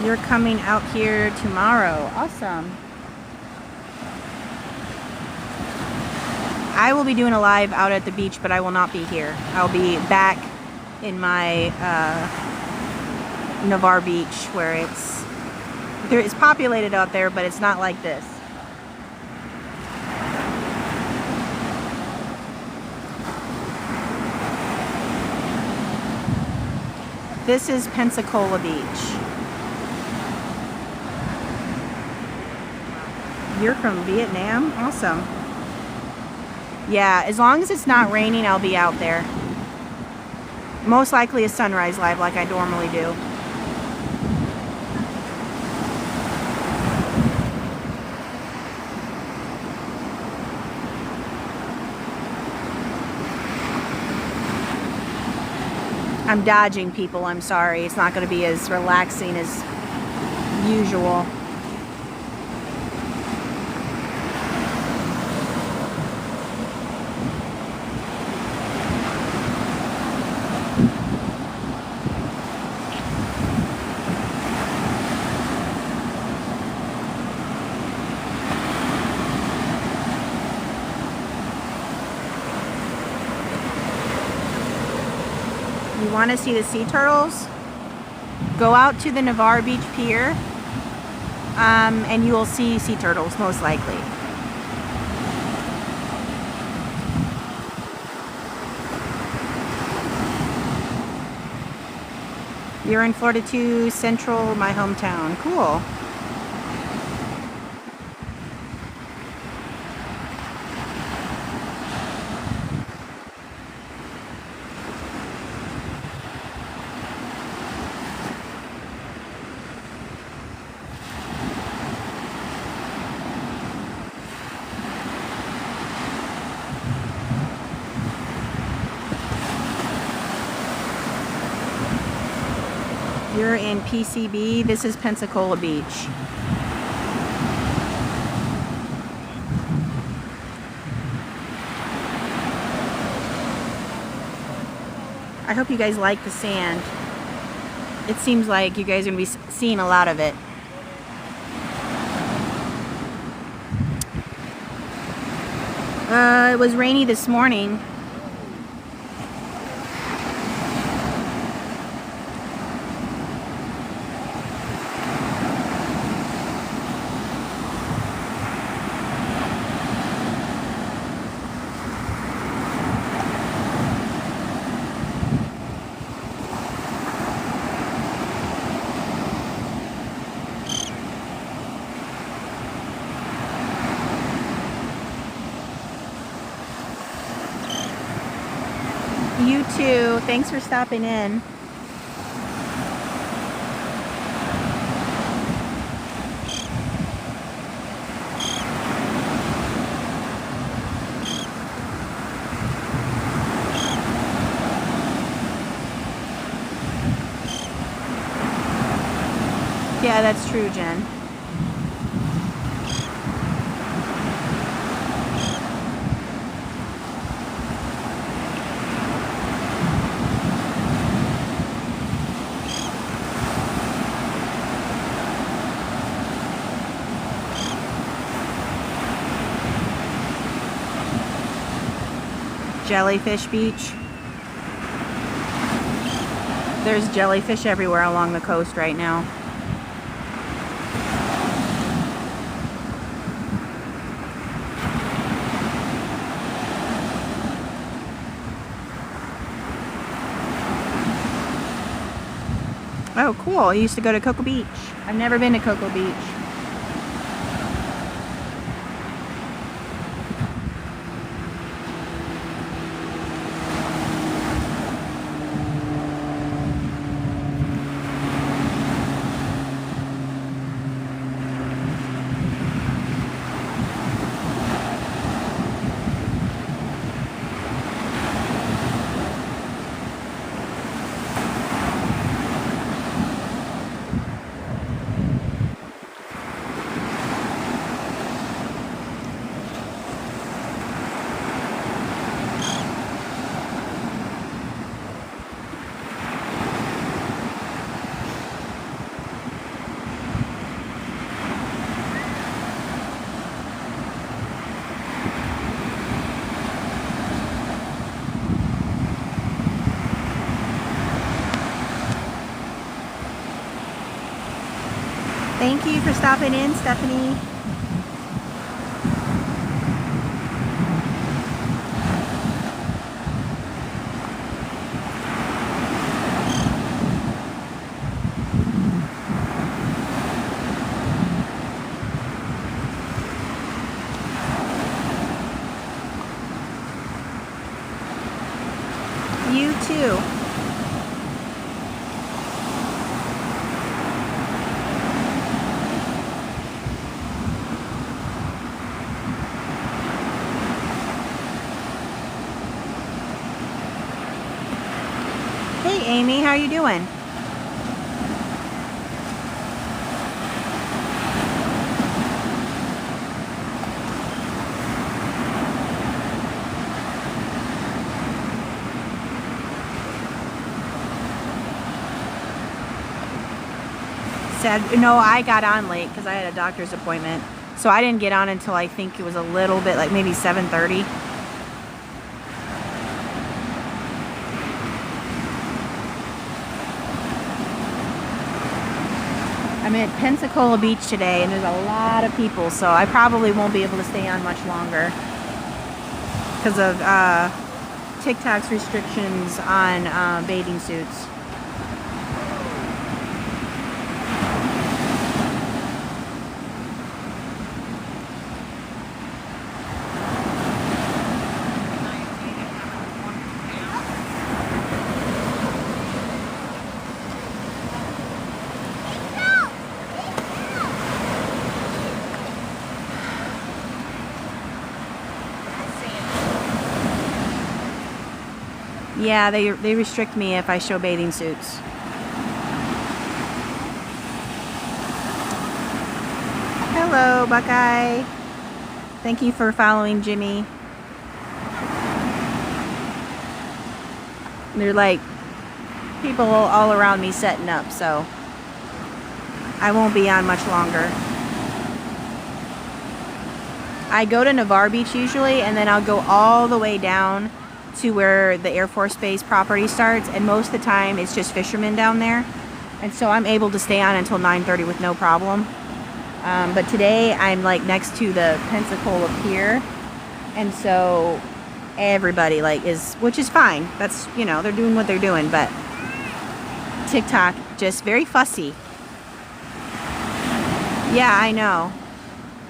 You're coming out here tomorrow. Awesome. I will be doing a live out at the beach, but I will not be here. I'll be back in my Navarre Beach, where it's populated out there, but it's not like this. This is Pensacola Beach. You're from Vietnam? Awesome. Yeah, as long as it's not raining, I'll be out there. Most likely a sunrise live like I normally do. I'm dodging people, I'm sorry. It's not going to be as relaxing as usual. You want to see the sea turtles? Go out to the Navarre Beach Pier, and you will see sea turtles, most likely. You're in Florida too, Central, my hometown. Cool. You're in PCB. This is Pensacola Beach. I hope you guys like the sand. It seems like you guys are going to be seeing a lot of it. It was rainy this morning. You too. Thanks for stopping in. Yeah, that's true, Jen. Jellyfish Beach. There's jellyfish everywhere along the coast right now. Oh, cool. I used to go to Cocoa Beach. I've never been to Cocoa Beach. Thank you for stopping in, Stephanie. You too. Hey Amy, how you doing? Sad. No, I got on late because I had a doctor's appointment. So I didn't get on until I think it was a little bit, like maybe 7:30. I'm at Pensacola Beach today and there's a lot of people, so I probably won't be able to stay on much longer because of TikTok's restrictions on bathing suits. Yeah, they restrict me if I show bathing suits. Hello, Buckeye. Thank you for following Jimmy. They're like people all around me setting up, so I won't be on much longer. I go to Navarre Beach usually, and then I'll go all the way down to where the Air Force Base property starts, and most of the time it's just fishermen down there, and so I'm able to stay on until 9:30 with no problem. But today I'm like next to the Pensacola Pier, and so everybody like is, which is fine. That's, you know, they're doing what they're doing, but TikTok just very fussy. Yeah, I know.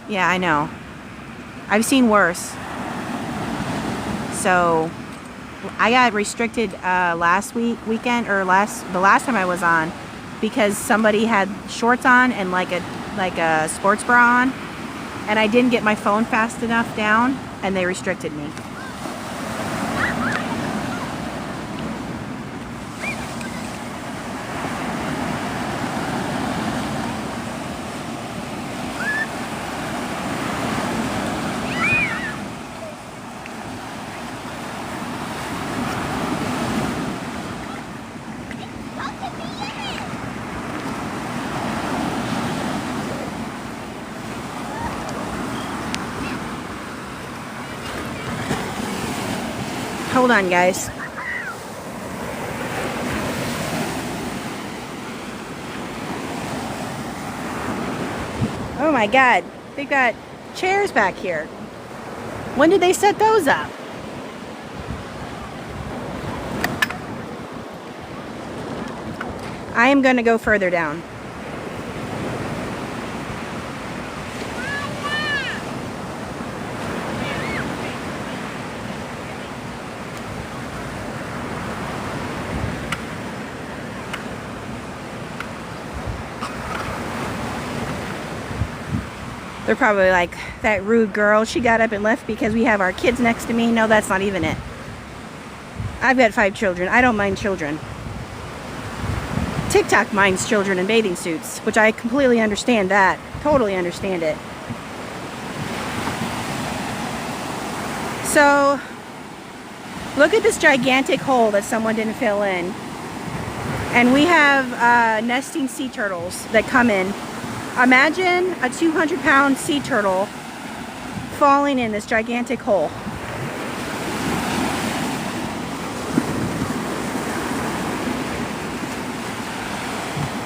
Yeah, I know. I've seen worse. So I got restricted last weekend, or the last time I was on, because somebody had shorts on and like a sports bra on, and I didn't get my phone fast enough down, and they restricted me. Hold on, guys. Oh my God, they've got chairs back here. When did they set those up? I am gonna go further down. They're probably like, that rude girl, she got up and left because we have our kids next to me. No, that's not even it. I've got 5 children. I don't mind children. TikTok minds children in bathing suits, which I completely understand that. Totally understand it. So, look at this gigantic hole that someone didn't fill in. And we have nesting sea turtles that come in. Imagine a 200-pound sea turtle falling in this gigantic hole.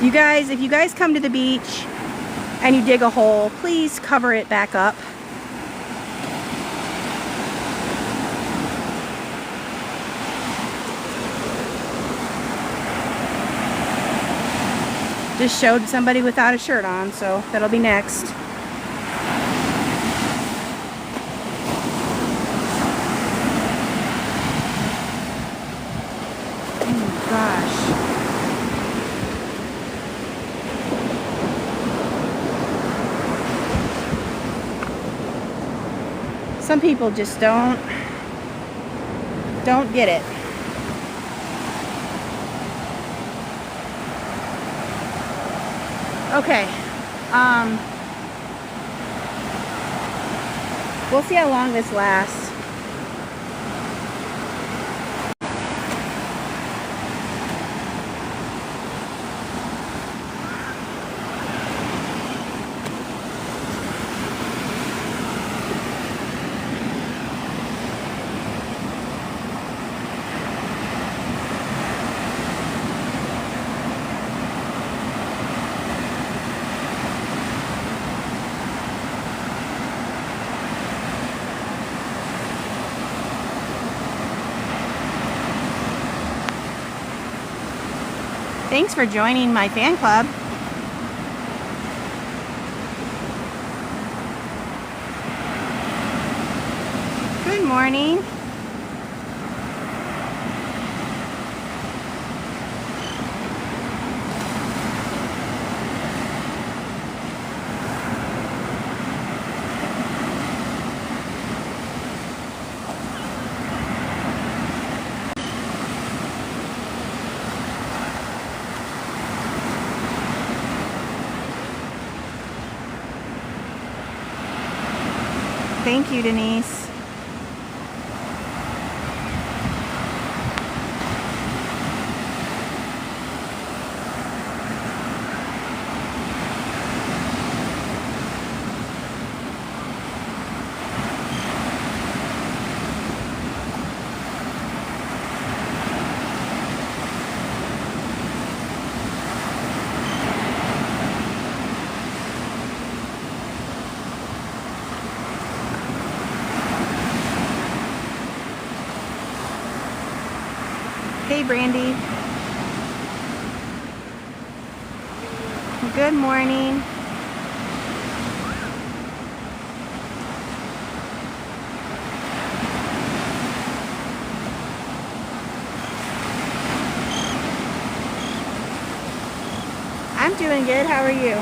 You guys, if you guys come to the beach and you dig a hole, please cover it back up. Just showed somebody without a shirt on, so that'll be next. Oh gosh. Some people just don't get it. Okay, we'll see how long this lasts. Thanks for joining my fan club. Good morning. Thank you, Denise. Hey, Brandy. Good morning. I'm doing good. How are you?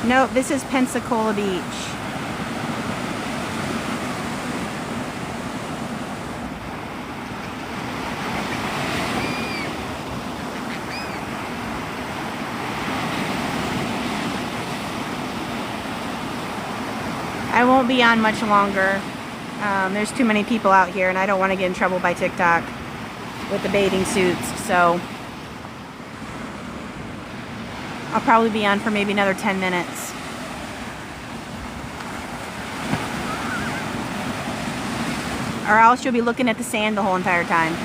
Nope, this is Pensacola Beach. I won't be on much longer. There's too many people out here and I don't want to get in trouble by TikTok with the bathing suits, so I'll probably be on for maybe another 10 minutes. Or else you'll be looking at the sand the whole entire time.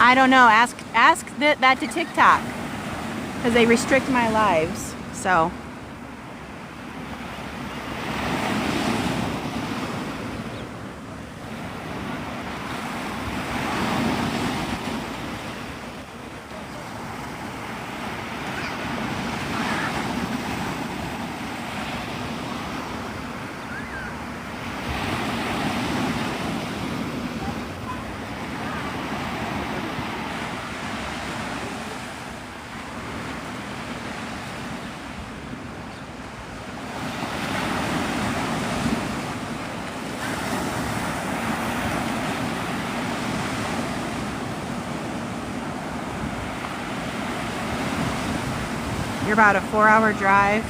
I don't know. Ask that to TikTok, because they restrict my lives. So you're about a 4-hour drive.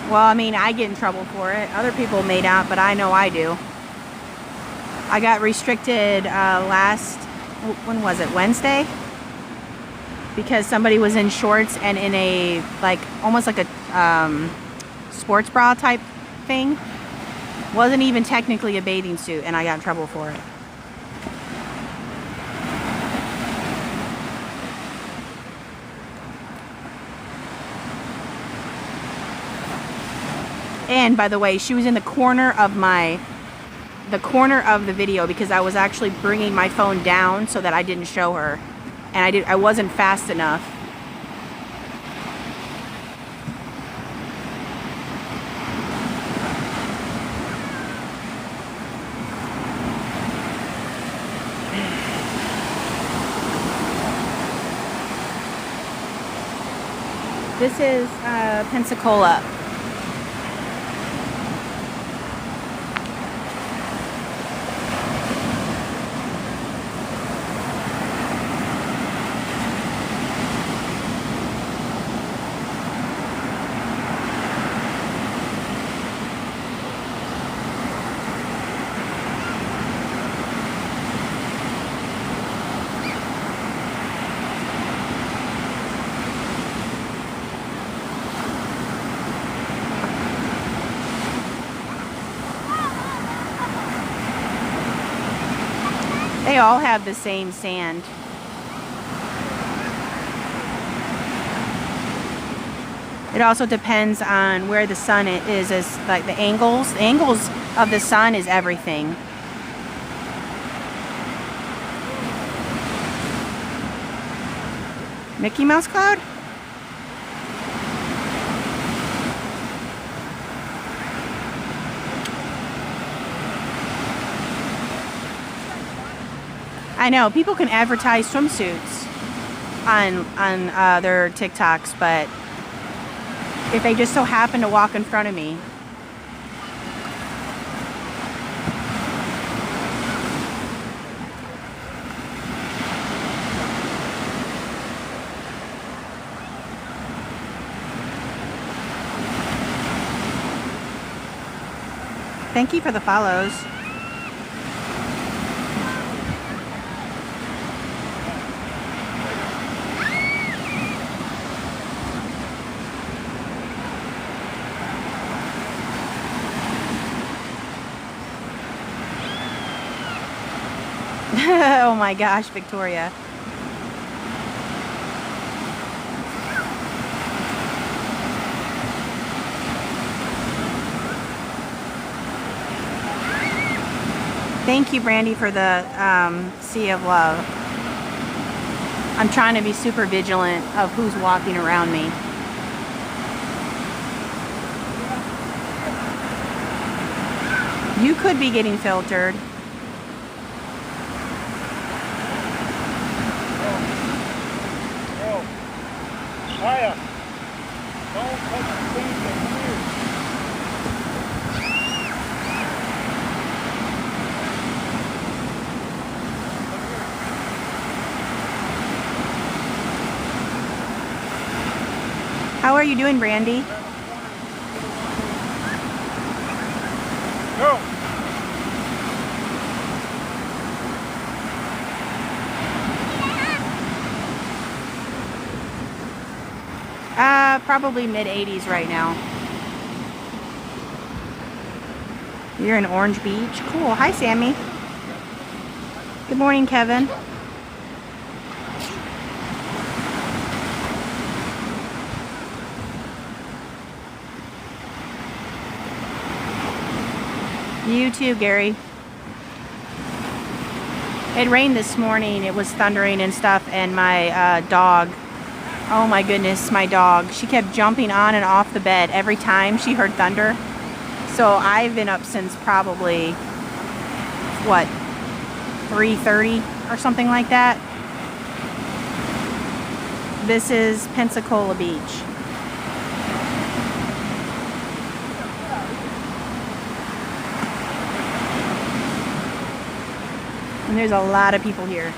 Well, I mean, I get in trouble for it. Other people may not, but I know I do. I got restricted when was it, Wednesday? Because somebody was in shorts and in a, like, almost like a sports bra type thing. Wasn't even technically a bathing suit, and I got in trouble for it. And by the way, she was in the corner of the video because I was actually bringing my phone down so that I didn't show her, and I wasn't fast enough. This is Pensacola. They all have the same sand. It also depends on where the sun is, as like the angles. The angles of the sun is everything. Mickey Mouse cloud? I know people can advertise swimsuits on their TikToks, but if they just so happen to walk in front of me, thank you for the follows. Oh my gosh, Victoria. Thank you, Brandy, for the sea of love. I'm trying to be super vigilant of who's walking around me. You could be getting filtered. Hiya. Don't touch the things that here. How are you doing, Brandy? Go. Probably mid-80s right now. You're in Orange Beach? Cool. Hi, Sammy. Good morning, Kevin. You too, Gary. It rained this morning. It was thundering and stuff, and my dog, oh my goodness, my dog, she kept jumping on and off the bed every time she heard thunder. So I've been up since probably, what, 3:30 or something like that. This is Pensacola Beach. And there's a lot of people here.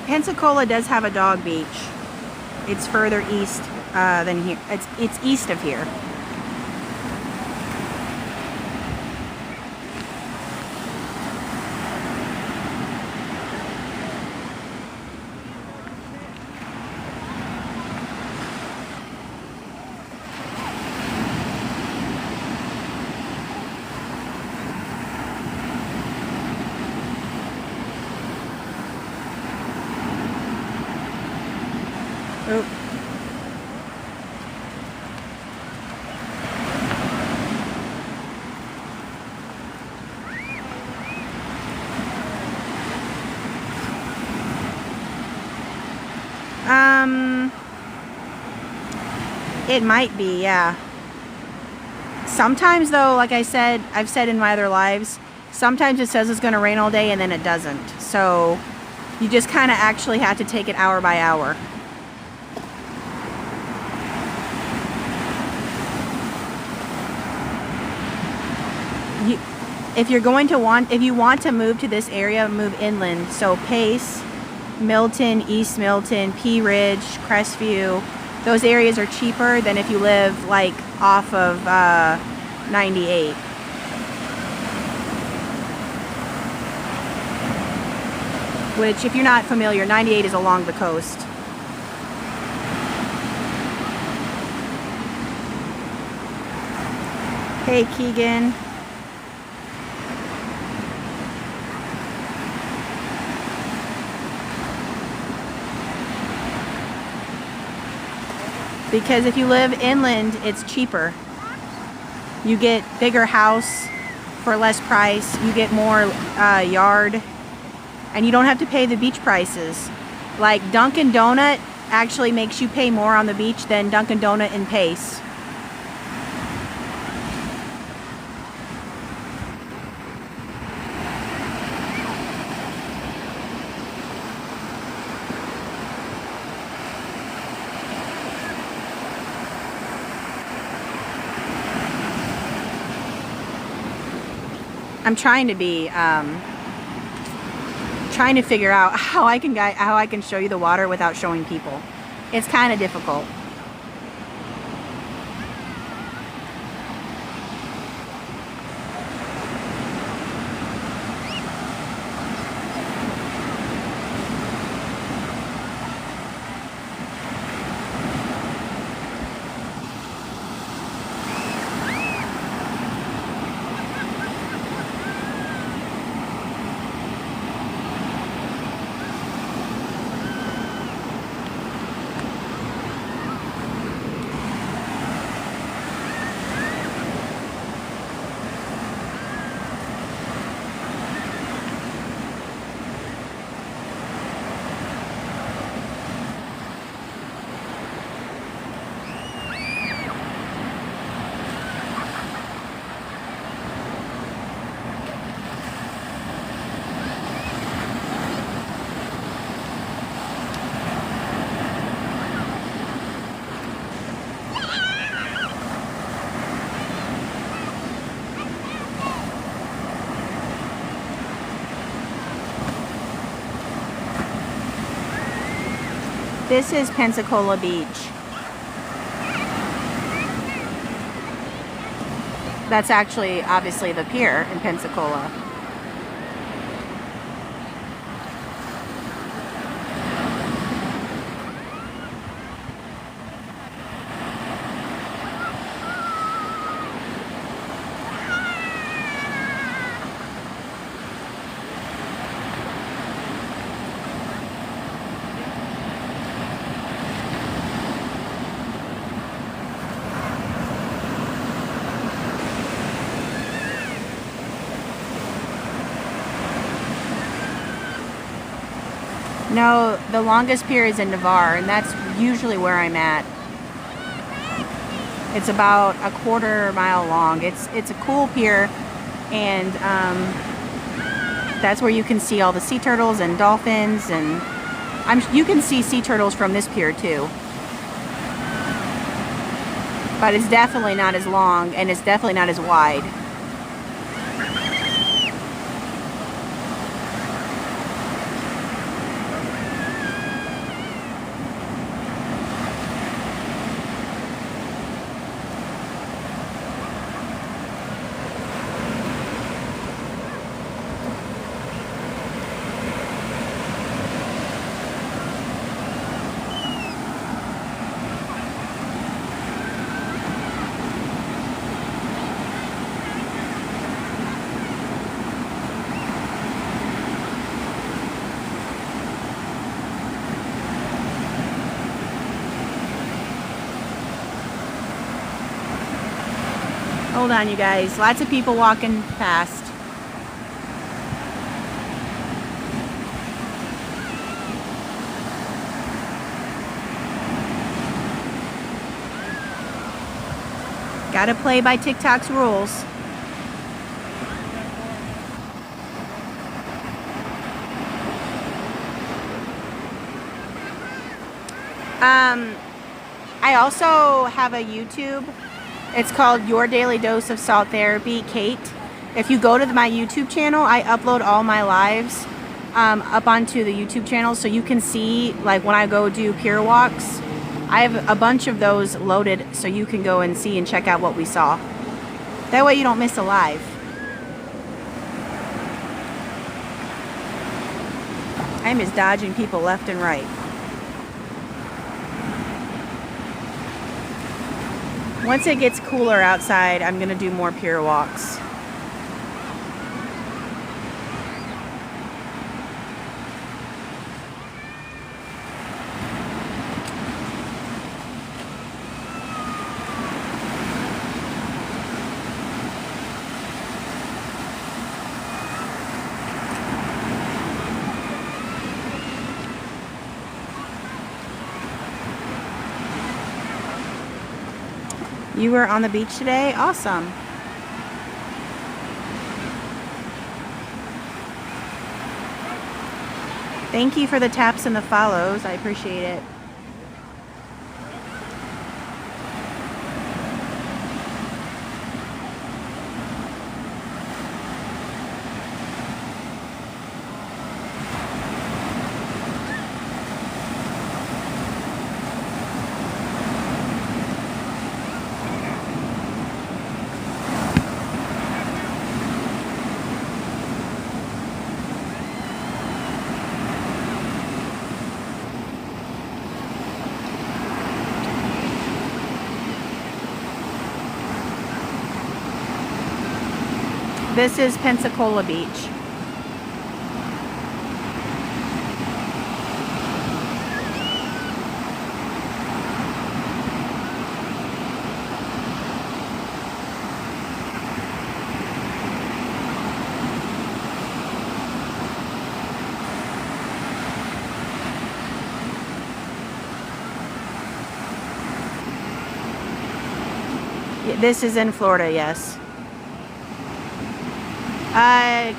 Pensacola does have a dog beach. It's further east than here. It's east of here. Oop. It might be, yeah. Sometimes though, like I've said in my other lives, sometimes it says it's going to rain all day and then it doesn't. So you just kind of actually have to take it hour by hour. If you want to move to this area, move inland. So Pace, Milton, East Milton, Pea Ridge, Crestview, those areas are cheaper than if you live like off of 98. Which, if you're not familiar, 98 is along the coast. Hey, Keegan. Because if you live inland, it's cheaper. You get bigger house for less price. You get more yard. And you don't have to pay the beach prices. Like Dunkin' Donut actually makes you pay more on the beach than Dunkin' Donut in Pace. I'm trying to figure out how I can show you the water without showing people. It's kind of difficult. This is Pensacola Beach. That's actually obviously the pier in Pensacola. No, the longest pier is in Navarre, and that's usually where I'm at. It's about a quarter-mile long. It's a cool pier, and that's where you can see all the sea turtles and dolphins, and you can see sea turtles from this pier too. But it's definitely not as long, and it's definitely not as wide. Hold on, you guys. Lots of people walking past. Gotta play by TikTok's rules. I also have a YouTube. It's called Your Daily Dose of Salt Therapy, Kate. If you go to my YouTube channel, I upload all my lives up onto the YouTube channel, so you can see, like, when I go do pier walks. I have a bunch of those loaded, so you can go and see and check out what we saw. That way you don't miss a live. I'm just dodging people left and right. Once it gets cooler outside, I'm gonna do more pier walks. You were on the beach today? Awesome. Thank you for the taps and the follows. I appreciate it. This is Pensacola Beach. This is in Florida, yes.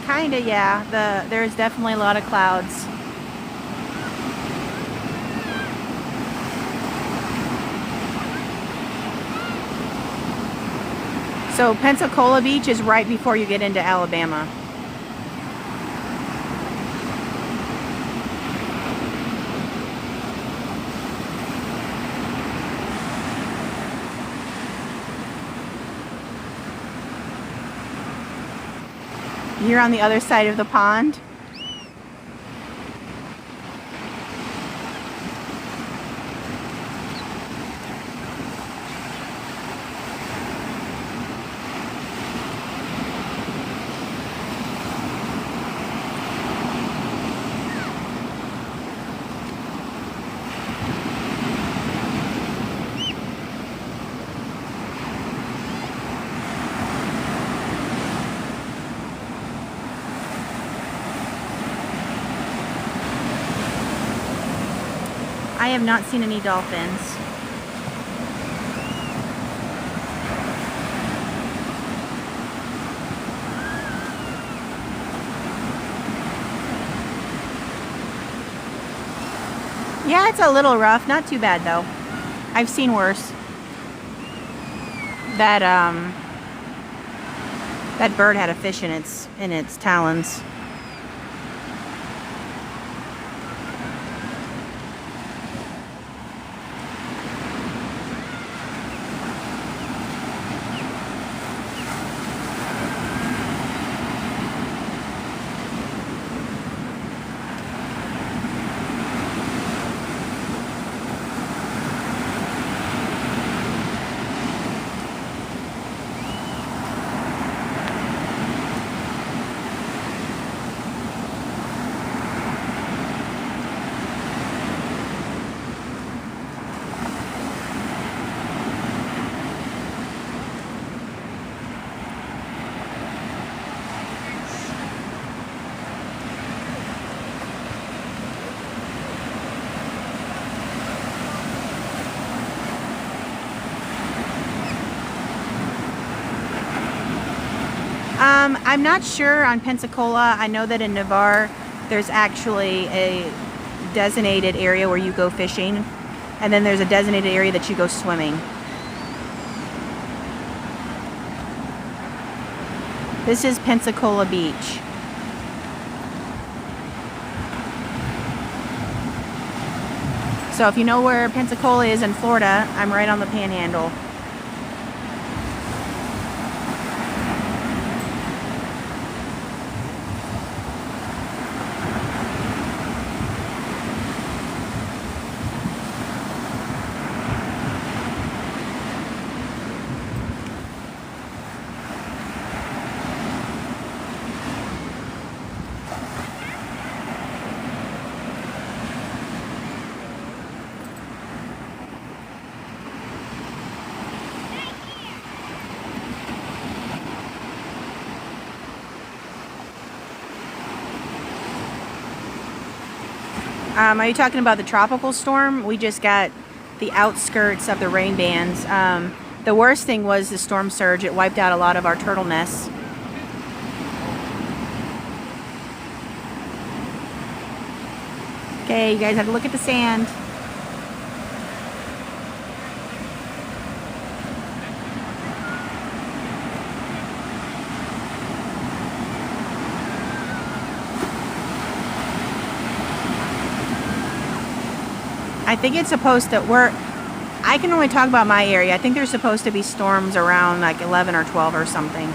Kinda, yeah. There's definitely a lot of clouds. So Pensacola Beach is right before you get into Alabama. You're on the other side of the pond. I have not seen any dolphins. Yeah, it's a little rough. Not too bad though. I've seen worse. That bird had a fish in its talons. I'm not sure on Pensacola. I know that in Navarre, there's actually a designated area where you go fishing, and then there's a designated area that you go swimming. This is Pensacola Beach. So if you know where Pensacola is in Florida, I'm right on the Panhandle. Are you talking about the tropical storm? We just got the outskirts of the rain bands. The worst thing was the storm surge. It wiped out a lot of our turtle nests. Okay, you guys have to look at the sand. I think it's supposed to work. I can only talk about my area. I think there's supposed to be storms around like 11 or 12 or something.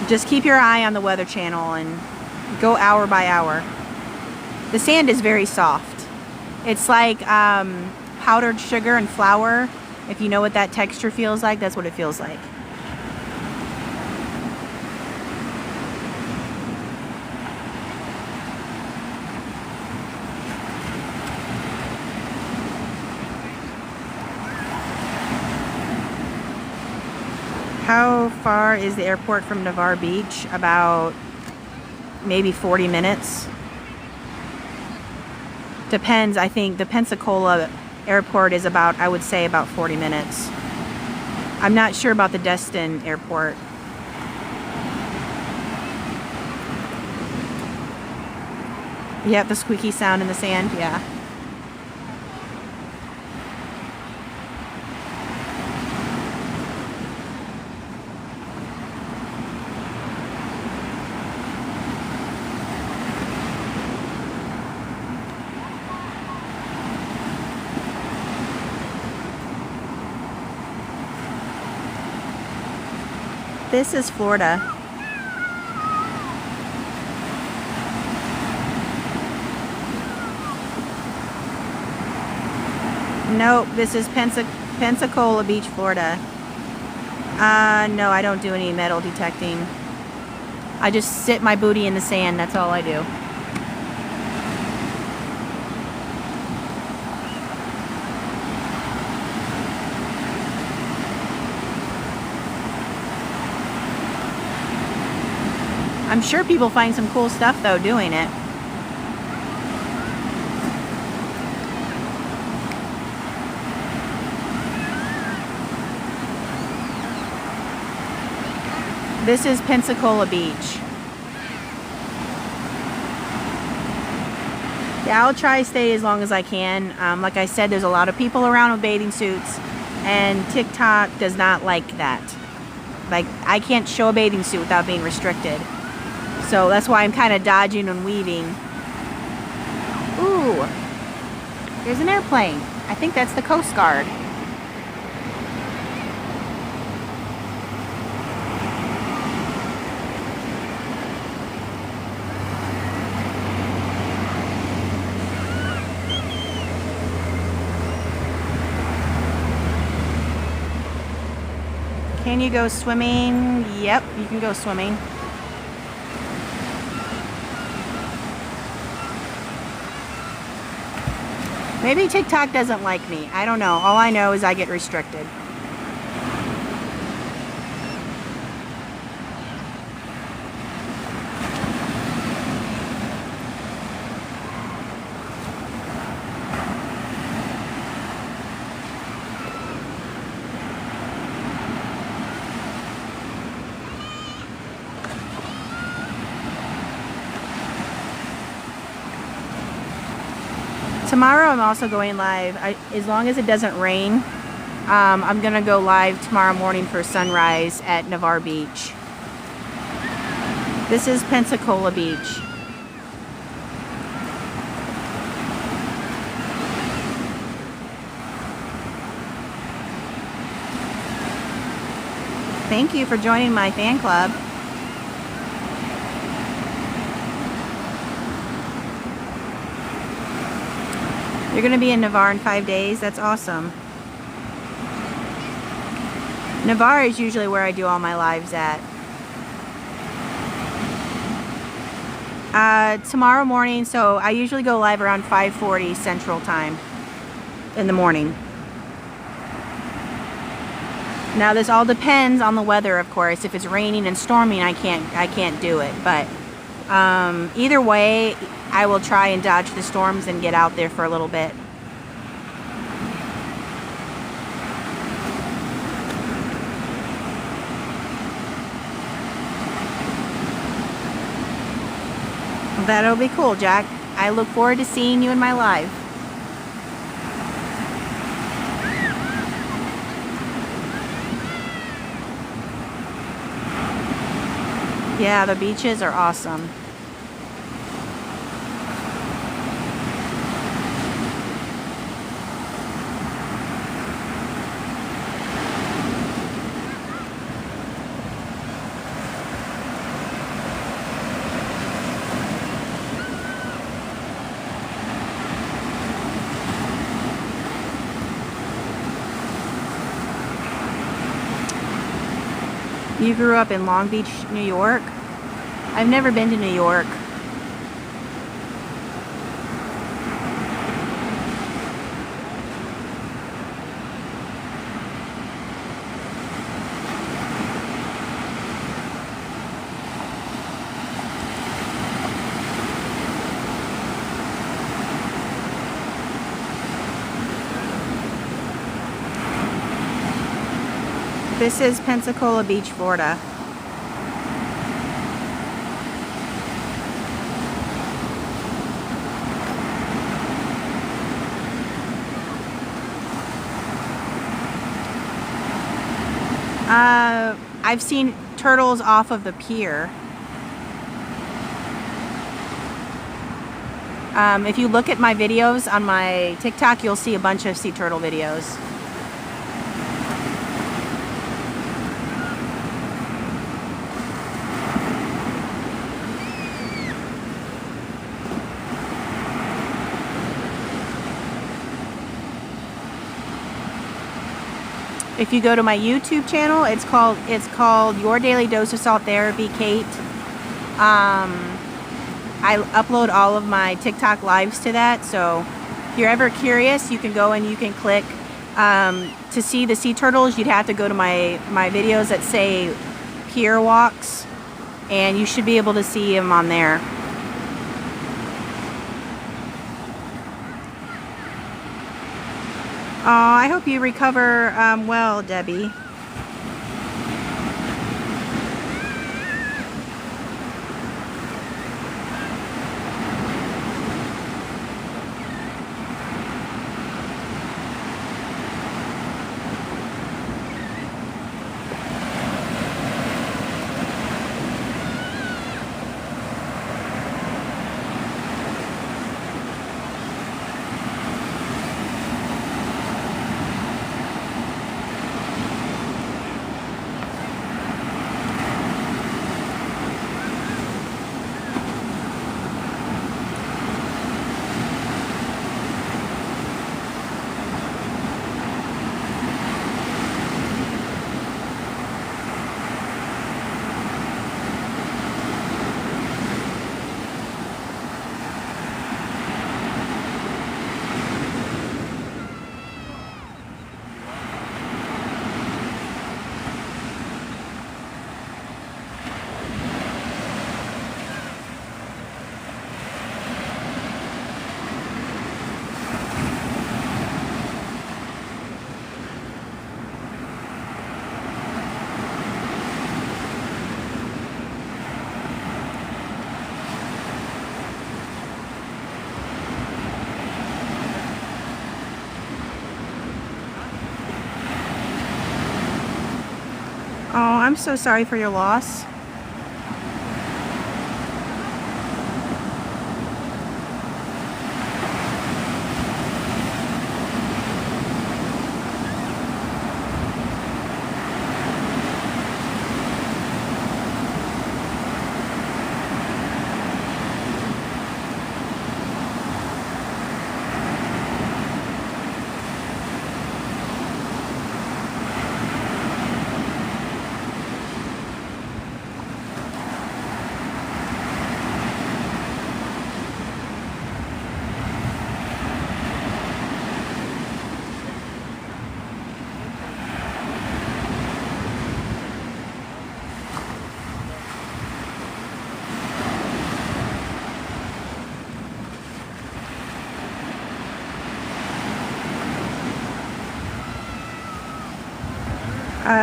Just keep your eye on the Weather Channel and go hour by hour. The sand is very soft. It's like powdered sugar and flour. If you know what that texture feels like, that's what it feels like. How far is the airport from Navarre Beach? About maybe 40 minutes. Depends. I think the Pensacola airport is about, I would say, about 40 minutes. I'm not sure about the Destin airport. Yep, the squeaky sound in the sand, yeah. This is Florida. Nope, this is Pensacola Beach, Florida. No, I don't do any metal detecting. I just sit my booty in the sand, that's all I do. I'm sure people find some cool stuff though doing it. This is Pensacola Beach. Yeah, I'll try to stay as long as I can. Like I said, there's a lot of people around with bathing suits, and TikTok does not like that. Like, I can't show a bathing suit without being restricted. So that's why I'm kind of dodging and weaving. Ooh, there's an airplane. I think that's the Coast Guard. Can you go swimming? Yep, you can go swimming. Maybe TikTok doesn't like me. I don't know. All I know is I get restricted. Tomorrow I'm also going live. As long as it doesn't rain, I'm gonna go live tomorrow morning for sunrise at Navarre Beach. This is Pensacola Beach. Thank you for joining my fan club. You're going to be in Navarre in 5 days? That's awesome. Navarre is usually where I do all my lives at. Tomorrow morning, so I usually go live around 5:40 Central Time in the morning. Now this all depends on the weather, of course. If it's raining and storming, I can't do it. But either way, I will try and dodge the storms and get out there for a little bit. That'll be cool, Jack. I look forward to seeing you in my live. Yeah, the beaches are awesome. You grew up in Long Beach, New York? I've never been to New York. This is Pensacola Beach, Florida. I've seen turtles off of the pier. If you look at my videos on my TikTok, you'll see a bunch of sea turtle videos. If you go to my YouTube channel, it's called Your Daily Dose of Salt Therapy, Kate. I upload all of my TikTok lives to that, so if you're ever curious, you can go and you can click. To see the sea turtles, you'd have to go to my videos that say pier walks, and you should be able to see them on there. Oh, I hope you recover well, Debbie. I'm so sorry for your loss.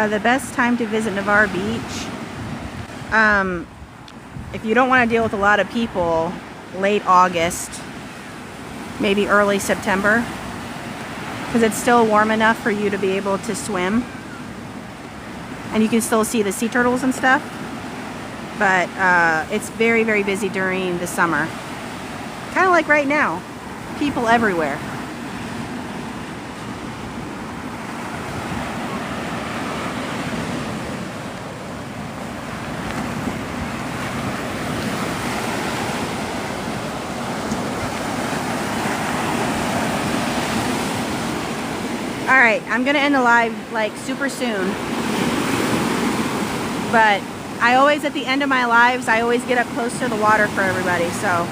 The best time to visit Navarre Beach, if you don't want to deal with a lot of people, late August, maybe early September, because it's still warm enough for you to be able to swim, and you can still see the sea turtles and stuff. But it's very, very busy during the summer, kind of like right now, people everywhere. Alright, I'm gonna end the live like super soon, but I always, at the end of my lives, I always get up close to the water for everybody, so.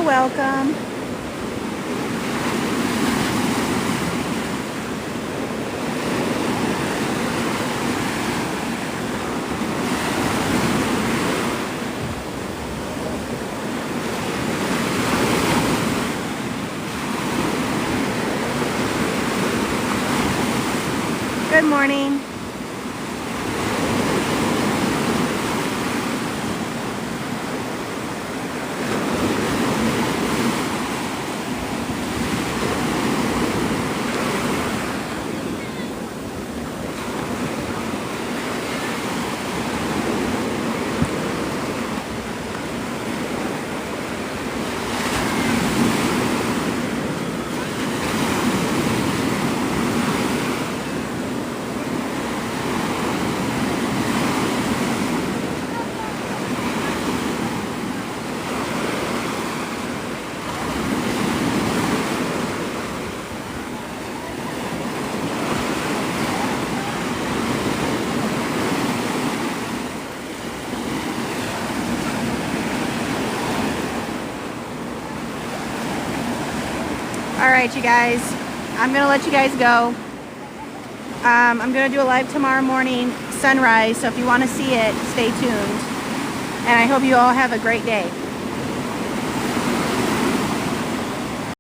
Welcome. Good morning. Alright, you guys, I'm going to let you guys go. I'm going to do a live tomorrow morning, sunrise, so if you want to see it, stay tuned. And I hope you all have a great day.